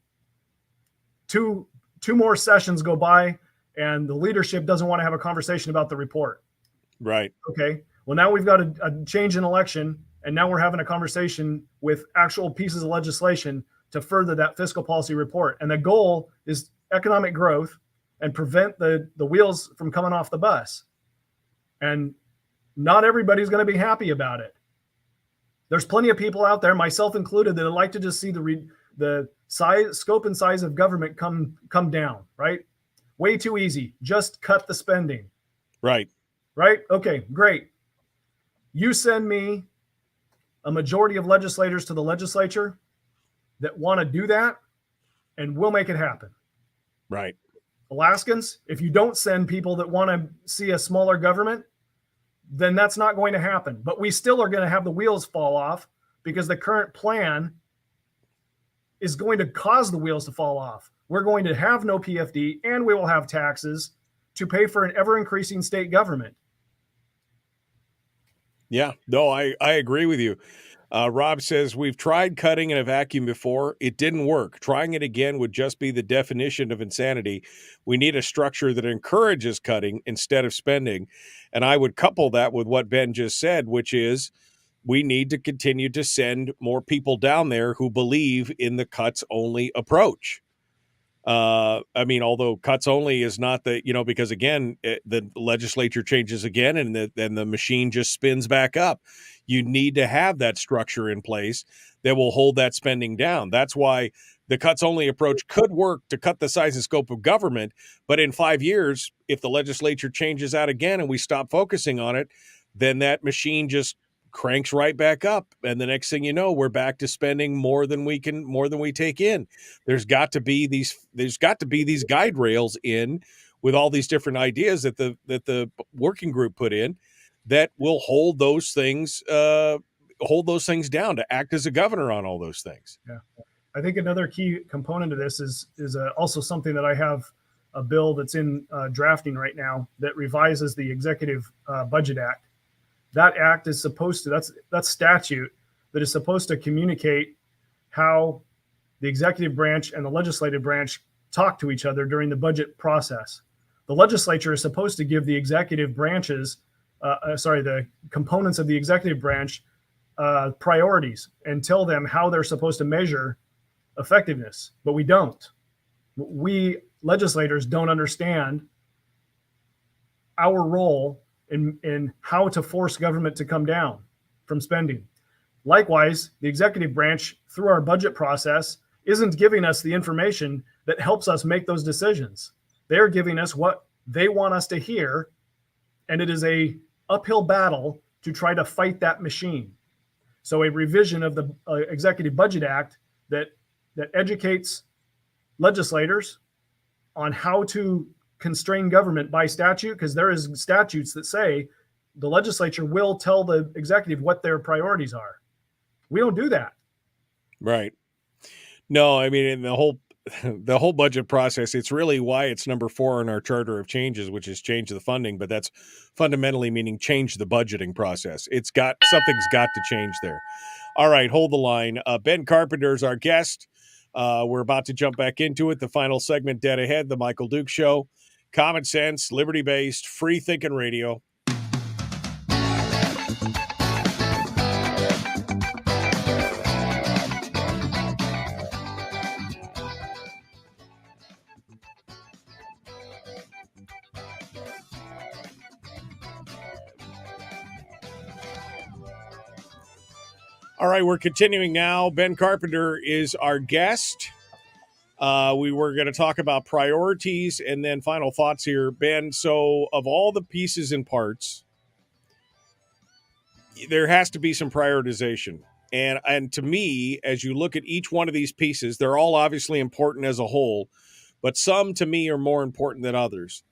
Two more sessions go by, and the leadership doesn't want to have a conversation about the report. Right. Okay. Well, now we've got a change in election, and now we're having a conversation with actual pieces of legislation to further that fiscal policy report. And the goal is economic growth and prevent the wheels from coming off the bus. And not everybody's going to be happy about it. There's plenty of people out there, myself included, that would like to just see the size, scope and size of government come down, right? Way too easy. Just cut the spending. Right. Right? Okay, great. You send me a majority of legislators to the legislature that want to do that, and we'll make it happen. Right. Alaskans, if you don't send people that want to see a smaller government, then that's not going to happen. But we still are going to have the wheels fall off, because the current plan is going to cause the wheels to fall off. We're going to have no PFD, and we will have taxes to pay for an ever-increasing state government. Yeah, no, I agree with you. Rob says, we've tried cutting in a vacuum before. It didn't work. Trying it again would just be the definition of insanity. We need a structure that encourages cutting instead of spending. And I would couple that with what Ben just said, which is we need to continue to send more people down there who believe in the cuts only approach. I mean, although cuts only is not because again, the legislature changes again and the machine just spins back up. You need to have that structure in place that will hold that spending down. That's why the cuts only approach could work to cut the size and scope of government. But in 5 years, if the legislature changes out again and we stop focusing on it, then that machine just cranks right back up. And the next thing you know, we're back to spending more than we take in. There's got to be these guide rails in with all these different ideas that the working group put in that will hold those things down to act as a governor on all those things. Yeah. I think another key component of this is also something that I have a bill that's in drafting right now that revises the Executive Budget Act. That act is supposed to, that's statute that is supposed to communicate how the executive branch and the legislative branch talk to each other during the budget process. The legislature is supposed to give the executive branches, the components of the executive branch priorities and tell them how they're supposed to measure effectiveness, but we don't. We legislators don't understand our role in how to force government to come down from spending. Likewise, the executive branch, through our budget process, isn't giving us the information that helps us make those decisions. They're giving us what they want us to hear, and it is a uphill battle to try to fight that machine. So a revision of the Executive Budget Act that educates legislators on how to constrain government by statute, because there is statutes that say the legislature will tell the executive what their priorities are. We don't do that. Right. No, I mean, in the whole budget process, it's really why it's number 4 on our charter of changes, which is change the funding, but that's fundamentally meaning change the budgeting process. Something's got to change there. All right, hold the line. Ben Carpenter is our guest. We're about to jump back into it. The final segment dead ahead, The Michael Duke Show. Common sense, liberty-based, free-thinking radio. All right, we're continuing now. Ben Carpenter is our guest. We were going to talk about priorities and then final thoughts here, Ben. So of all the pieces and parts, there has to be some prioritization. And to me, as you look at each one of these pieces, they're all obviously important as a whole, but some to me are more important than others.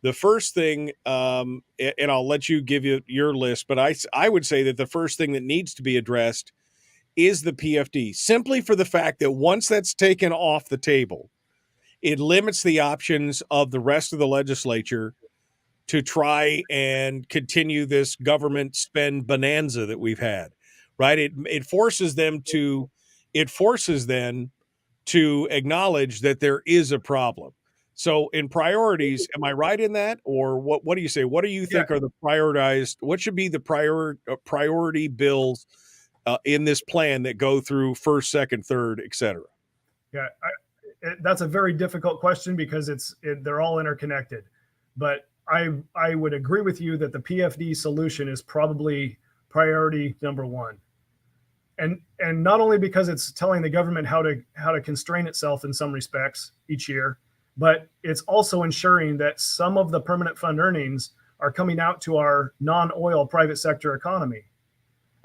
The first thing, and I'll let you give you your list, but I would say that the first thing that needs to be addressed is the PFD, simply for the fact that once that's taken off the table, it limits the options of the rest of the legislature to try and continue this government spend bonanza that we've had, right? It forces them to acknowledge that there is a problem. So in priorities, am I right in that? Or what do you say? What do you think are the prioritized, what should be the priority bills in this plan that go through first, second, third, et cetera? Yeah, that's a very difficult question because they're all interconnected. But I would agree with you that the PFD solution is probably priority number one. And not only because it's telling the government how to constrain itself in some respects each year, but it's also ensuring that some of the permanent fund earnings are coming out to our non-oil private sector economy.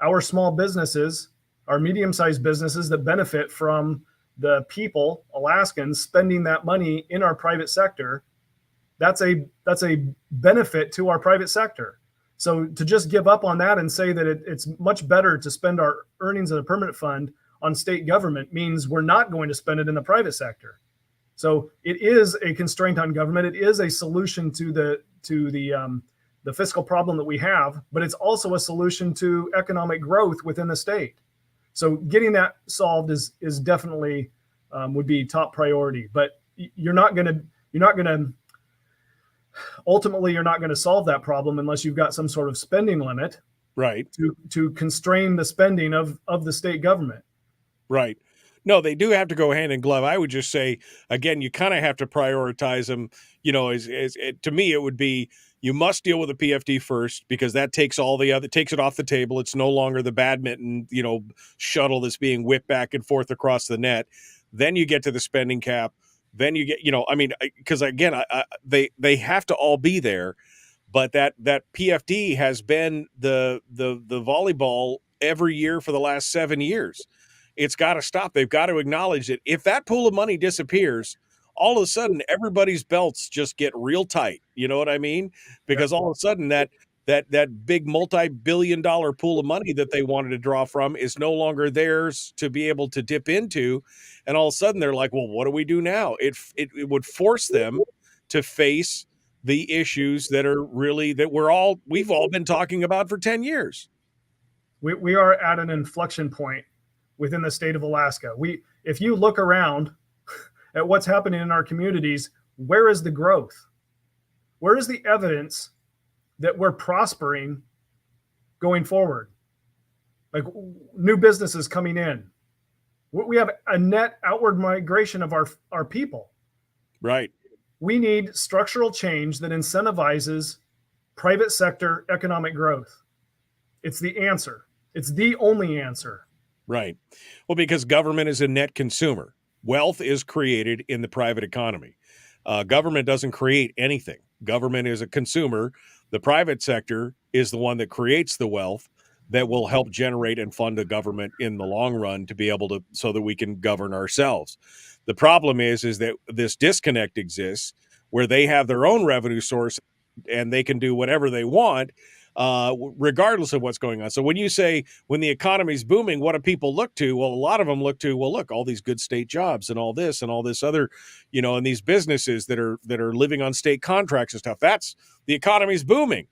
Our small businesses, our medium-sized businesses that benefit from the people, Alaskans, spending that money in our private sector, that's a benefit to our private sector. So to just give up on that and say that it's much better to spend our earnings in a permanent fund on state government means we're not going to spend it in the private sector. So it is a constraint on government. It is a solution to the fiscal problem that we have, but it's also a solution to economic growth within the state. So getting that solved is definitely would be top priority. But ultimately you're not going to solve that problem unless you've got some sort of spending limit, right, to constrain the spending of the state government. Right. No, they do have to go hand in glove. I would just say, again, you kind of have to prioritize them. You know, to me, it would be, you must deal with the PFD first because that takes takes it off the table. It's no longer the badminton, shuttle that's being whipped back and forth across the net. Then you get to the spending cap. Then you get, because again, they have to all be there. But that PFD has been the volleyball every year for the last 7 years. It's got to stop. They've got to acknowledge that if that pool of money disappears, all of a sudden everybody's belts just get real tight. You know what I mean? Because all of a sudden that big multi-billion-dollar pool of money that they wanted to draw from is no longer theirs to be able to dip into. And all of a sudden they're like, well, what do we do now? It would force them to face the issues that are really we've all been talking about for 10 years. We are at an inflection point within the state of Alaska. If you look around at what's happening in our communities, where is the growth? Where is the evidence that we're prospering going forward? Like new businesses coming in. We have a net outward migration of our people. Right. We need structural change that incentivizes private sector economic growth. It's the answer. It's the only answer. Right. Well, because government is a net consumer. Wealth is created in the private economy. Government doesn't create anything. Government is a consumer. The private sector is the one that creates the wealth that will help generate and fund the government in the long run to be able to, so that we can govern ourselves. The problem is that this disconnect exists where they have their own revenue source and they can do whatever they want, regardless of what's going on. So when you say when the economy's booming, what do people look to? Well, a lot of them look to, well, look, all these good state jobs and all this other, and these businesses that are living on state contracts and stuff. That's the economy's booming.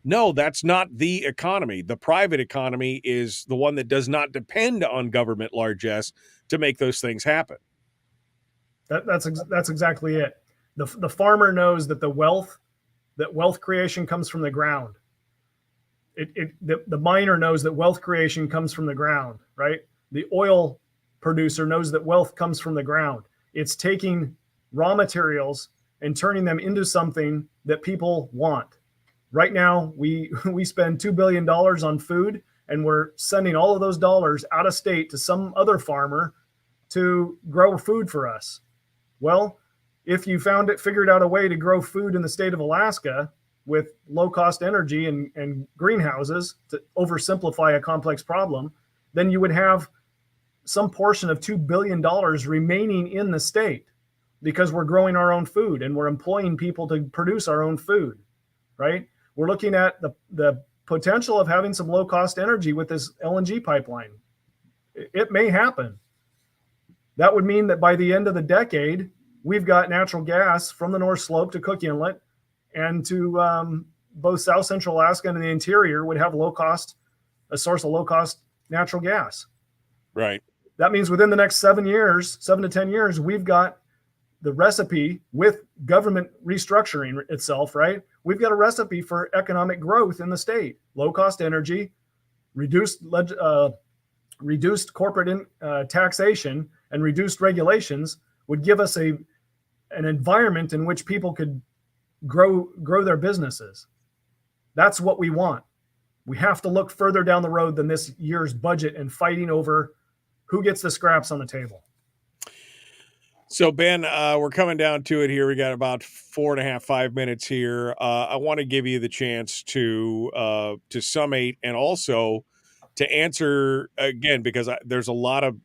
No, that's not the economy. The private economy is the one that does not depend on government largesse to make those things happen. That's exactly it. The farmer knows that wealth creation comes from the ground. The miner knows that wealth creation comes from the ground, right? The oil producer knows that wealth comes from the ground. It's taking raw materials and turning them into something that people want. Right now, we spend $2 billion on food, and we're sending all of those dollars out of state to some other farmer to grow food for us. Well, if you figured out a way to grow food in the state of Alaska with low-cost energy and greenhouses to oversimplify a complex problem, then you would have some portion of $2 billion remaining in the state because we're growing our own food and we're employing people to produce our own food, right? We're looking at the potential of having some low-cost energy with this LNG pipeline. It may happen. That would mean that by the end of the decade, we've got natural gas from the North Slope to Cook Inlet and to both South Central Alaska and the interior would have a source of low cost natural gas. Right. That means within the next 7 to 10 years, we've got the recipe with government restructuring itself, right? We've got a recipe for economic growth in the state. Low cost energy, reduced corporate taxation, and reduced regulations would give us an environment in which people could grow their businesses. That's what we want. We have to look further down the road than this year's budget and fighting over who gets the scraps on the table. So, Ben, we're coming down to it here. We got about 5 minutes here. I want to give you the chance to summate and also to answer again, because there's a lot of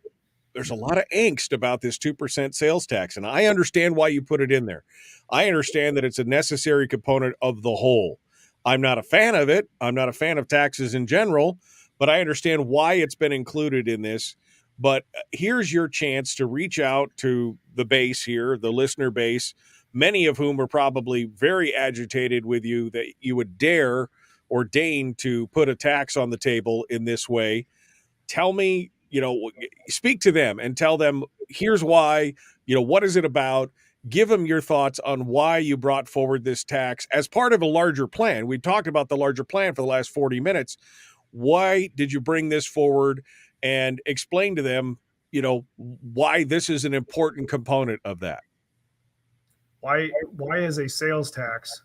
angst about this 2% sales tax, and I understand why you put it in there. I understand that it's a necessary component of the whole. I'm not a fan of it. I'm not a fan of taxes in general, but I understand why it's been included in this. But here's your chance to reach out to the base here, the listener base, many of whom are probably very agitated with you that you would dare or deign to put a tax on the table in this way. Tell me, speak to them and tell them, here's why, what is it about? Give them your thoughts on why you brought forward this tax as part of a larger plan. We talked about the larger plan for the last 40 minutes. Why did you bring this forward? And explain to them, why this is an important component of that. Why is a sales tax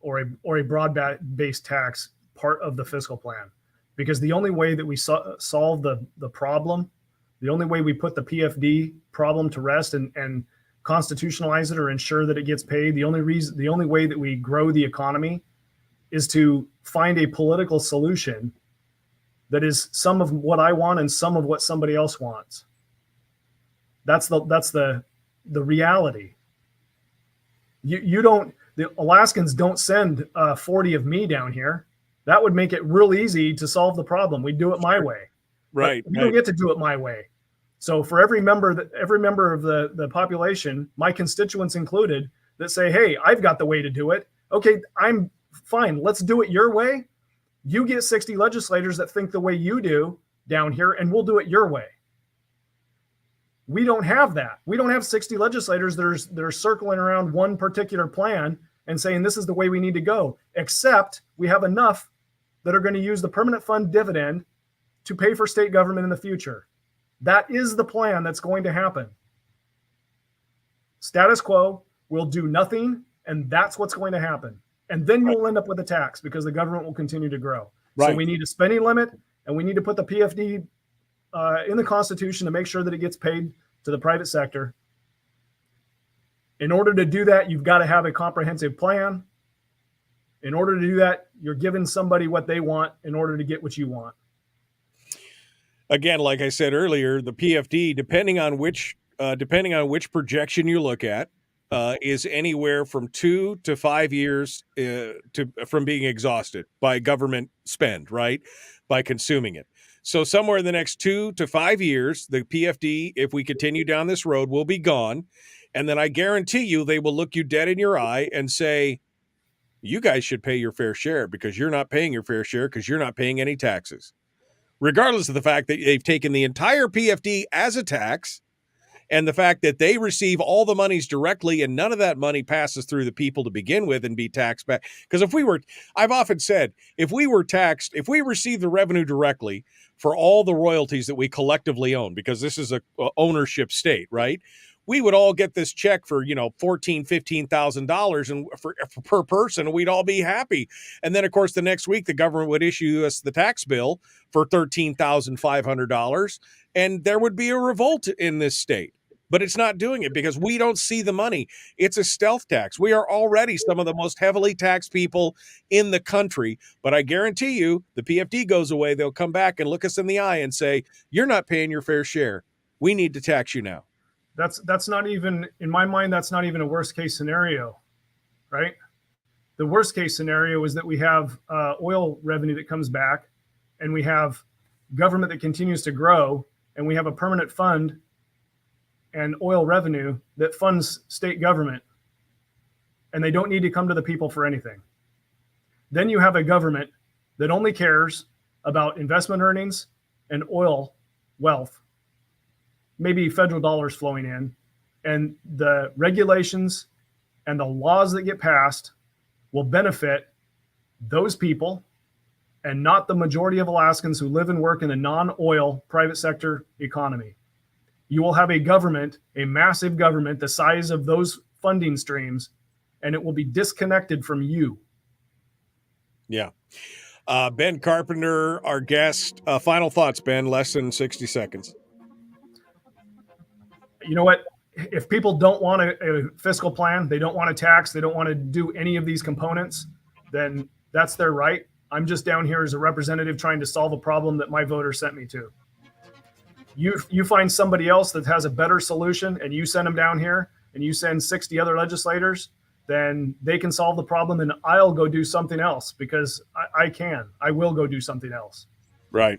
or a broad-based tax part of the fiscal plan? Because the only way that we solve the problem, the only way we put the PFD problem to rest and constitutionalize it or ensure that it gets paid, the only way that we grow the economy is to find a political solution that is some of what I want and some of what somebody else wants. That's the reality. The Alaskans don't send 40 of me down here. That would make it real easy to solve the problem. We do it my way. Right. We don't get to do it my way. So for every member of the population, my constituents included, that say, hey, I've got the way to do it. Okay, I'm fine. Let's do it your way. You get 60 legislators that think the way you do down here, and we'll do it your way. We don't have that. We don't have 60 legislators that are circling around one particular plan and saying this is the way we need to go, except we have enough that are going to use the permanent fund dividend to pay for state government in the future. That is the plan that's going to happen. Status quo will do nothing, and that's what's going to happen. And then you'll end up with a tax because the government will continue to grow. Right. So we need a spending limit, and we need to put the PFD in the Constitution to make sure that it gets paid to the private sector. In order to do that, you've got to have a comprehensive plan. In order to do that, you're giving somebody what they want in order to get what you want. Again, like I said earlier, the PFD, depending on which projection you look at, is anywhere from 2 to 5 years from being exhausted by government spend, right? By consuming it. So somewhere in the next 2 to 5 years, the PFD, if we continue down this road, will be gone. And then I guarantee you they will look you dead in your eye and say, you guys should pay your fair share because you're not paying your fair share because you're not paying any taxes. Regardless of the fact that they've taken the entire PFD as a tax, and the fact that they receive all the monies directly and none of that money passes through the people to begin with and be taxed back. Because I've often said, if we receive the revenue directly for all the royalties that we collectively own, because this is a ownership state, right? We would all get this check for, $14,000, $15,000 and for per person, and we'd all be happy. And then, of course, the next week, the government would issue us the tax bill for $13,500, and there would be a revolt in this state. But it's not doing it because we don't see the money. It's a stealth tax. We are already some of the most heavily taxed people in the country. But I guarantee you, the PFD goes away, they'll come back and look us in the eye and say, you're not paying your fair share. We need to tax you now. That's not even, in my mind, that's not even a worst case scenario, right? The worst case scenario is that we have oil revenue that comes back and we have government that continues to grow and we have a permanent fund and oil revenue that funds state government, and they don't need to come to the people for anything. Then you have a government that only cares about investment earnings and oil wealth, maybe federal dollars flowing in, and the regulations and the laws that get passed will benefit those people and not the majority of Alaskans who live and work in a non-oil private sector economy. You will have a government, a massive government the size of those funding streams, and it will be disconnected from you. Yeah. Ben Carpenter, our guest. Final thoughts, Ben, less than 60 seconds. You know what? If people don't want a fiscal plan, they don't want a tax, they don't want to do any of these components, then that's their right. I'm just down here as a representative trying to solve a problem that my voters sent me to. You find somebody else that has a better solution and you send them down here and you send 60 other legislators, then they can solve the problem and I'll go do something else because I will go do something else. Right.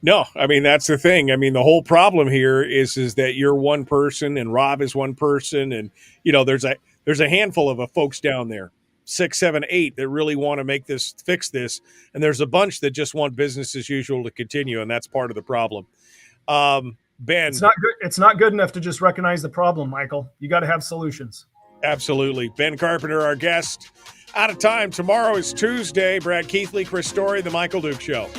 No, I mean, that's the thing. I mean, the whole problem here is that you're one person and Rob is one person. And, you know, there's a handful of folks down there, 6, 7, 8 that really want to fix this. And there's a bunch that just want business as usual to continue. And that's part of the problem. Ben, it's not good. It's not good enough to just recognize the problem, Michael. You got to have solutions. Absolutely. Ben Carpenter, our guest. Out of time. Tomorrow is Tuesday. Brad Keithley, Chris Story, The Michael Duke Show.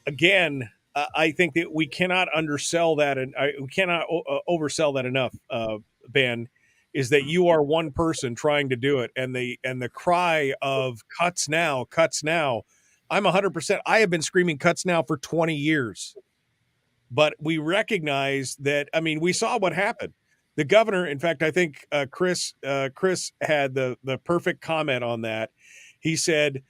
Again, I think that we cannot undersell that, and we cannot oversell that enough, Ben, is that you are one person trying to do it, and the cry of cuts now. I'm 100%. I have been screaming cuts now for 20 years, but we recognize that. I mean, we saw what happened. The governor, in fact, I think Chris had the perfect comment on that. He said,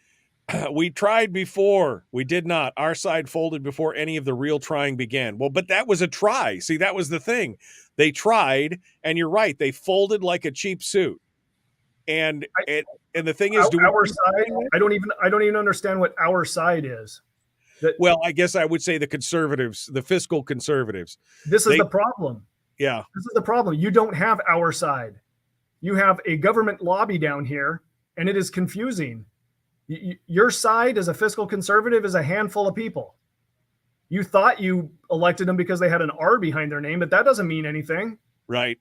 "We tried before. We did not. Our side folded before any of the real trying began." Well, but that was a try. See, that was the thing. They tried, and you're right. They folded like a cheap suit. And the thing is, our side. I don't even understand what our side is. Well, I guess I would say the conservatives, the fiscal conservatives. This is the problem. Yeah, this is the problem. You don't have our side. You have a government lobby down here, and it is confusing. Your side as a fiscal conservative is a handful of people. You thought you elected them because they had an R behind their name, but that doesn't mean anything. Right.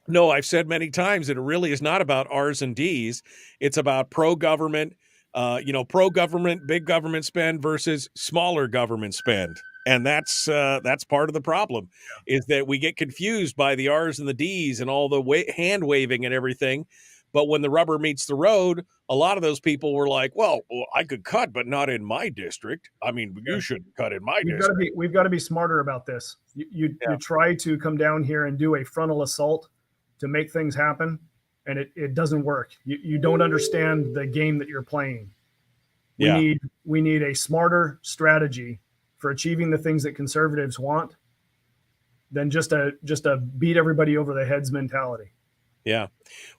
No, I've said many times that it really is not about R's and D's. It's about pro-government, pro-government, big government spend versus smaller government spend. And that's part of the problem, is that we get confused by the R's and the D's and all the hand waving and everything. But when the rubber meets the road, a lot of those people were like, well, I could cut, but not in my district. I mean, you shouldn't cut in my district. We've got to be smarter about this. You try to come down here and do a frontal assault to make things happen, and it doesn't work. You don't understand the game that you're playing. We need a smarter strategy for achieving the things that conservatives want than just a beat everybody over the heads mentality. Yeah.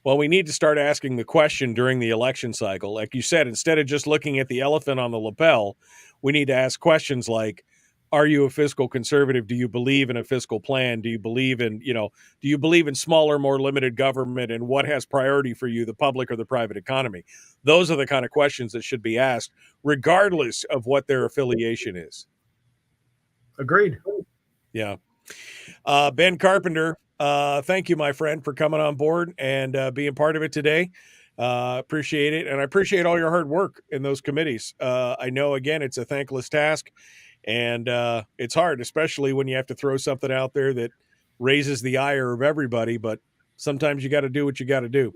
Well, we need to start asking the question during the election cycle. Like you said, instead of just looking at the elephant on the lapel, we need to ask questions like, are you a fiscal conservative? Do you believe in a fiscal plan? Do you believe in smaller, more limited government? And what has priority for you, the public or the private economy? Those are the kind of questions that should be asked, regardless of what their affiliation is. Agreed. Yeah. Ben Carpenter, thank you, my friend, for coming on board and being part of it today. Appreciate it. And I appreciate all your hard work in those committees. I know, again, it's a thankless task, and it's hard, especially when you have to throw something out there that raises the ire of everybody. But sometimes you got to do what you got to do.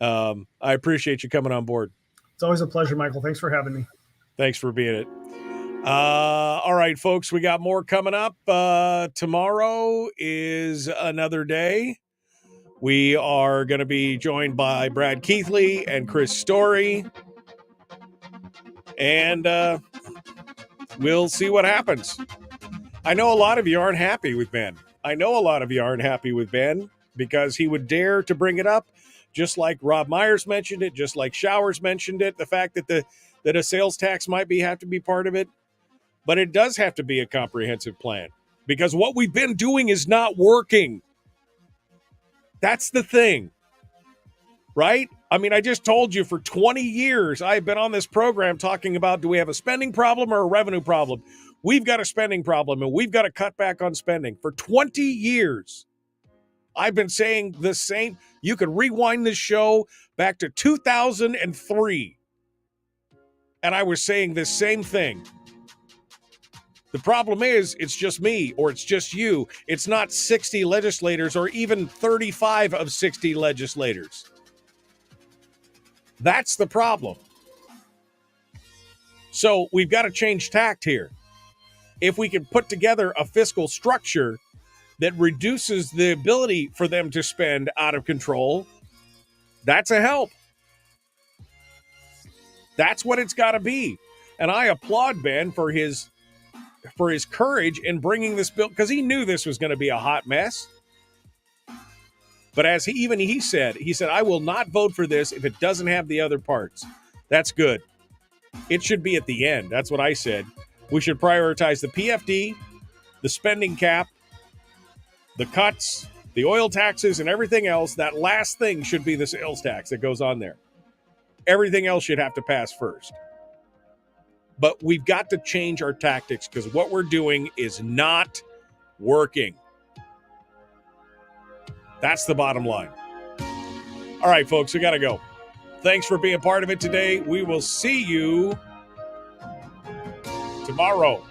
I appreciate you coming on board. It's always a pleasure, Michael. Thanks for having me. Thanks for being it. All right, folks, we got more coming up. Tomorrow is another day. We are going to be joined by Brad Keithley and Chris Story, and we'll see what happens. I know a lot of you aren't happy with Ben. because he would dare to bring it up, just like Rob Myers mentioned it, just like Showers mentioned it, the fact that a sales tax might have to be part of it. But it does have to be a comprehensive plan because what we've been doing is not working. That's the thing, right? I mean, I just told you for 20 years, I've been on this program talking about, do we have a spending problem or a revenue problem? We've got a spending problem and we've got to cut back on spending. For 20 years, I've been saying the same. You could rewind this show back to 2003. And I was saying this same thing. The problem is, it's just me or it's just you. It's not 60 legislators or even 35 of 60 legislators. That's the problem. So we've got to change tact here. If we can put together a fiscal structure that reduces the ability for them to spend out of control, that's a help. That's what it's got to be. And I applaud Ben for his courage in bringing this bill, because he knew this was going to be a hot mess. But as he said, I will not vote for this if it doesn't have the other parts. That's good. It should be at the end. That's what I said. We should prioritize the PFD, the spending cap, the cuts, the oil taxes, and everything else. That last thing should be the sales tax that goes on there. Everything else should have to pass first. But we've got to change our tactics because what we're doing is not working. That's the bottom line. All right, folks, we got to go. Thanks for being part of it today. We will see you tomorrow.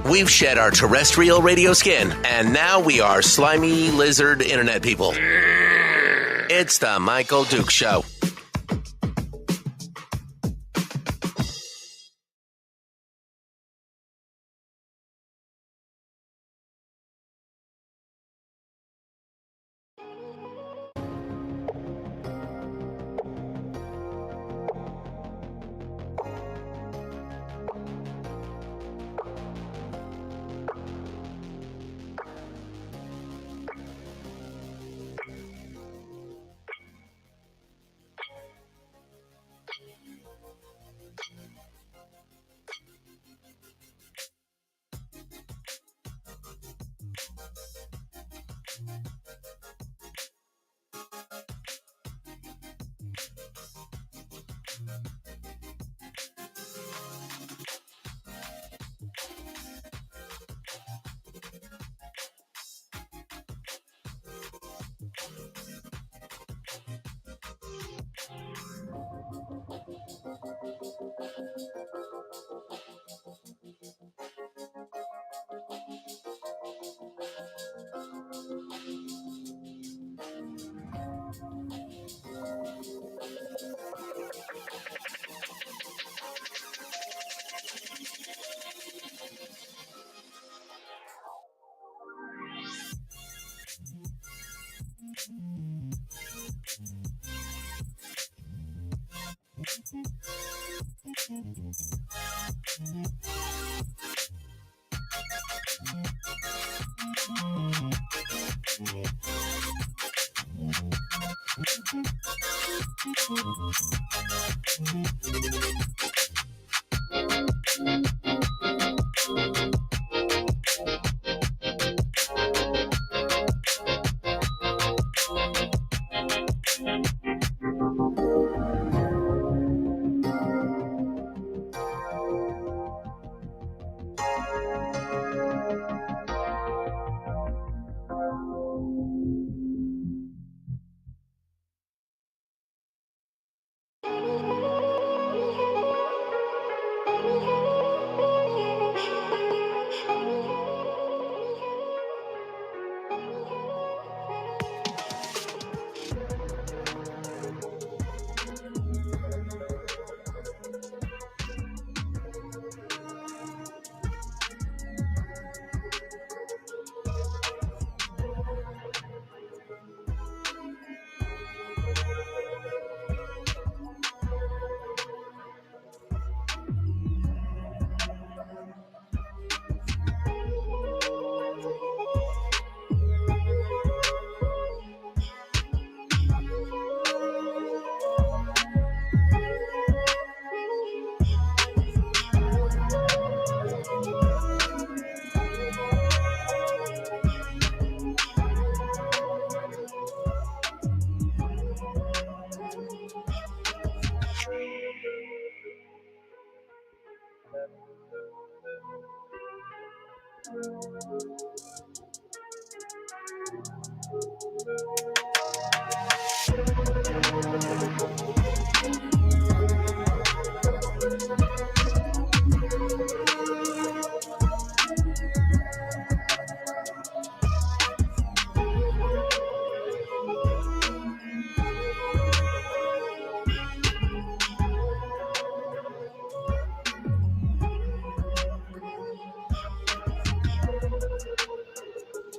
We've shed our terrestrial radio skin, and now we are slimy lizard internet people. It's the Michael Duke Show.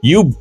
You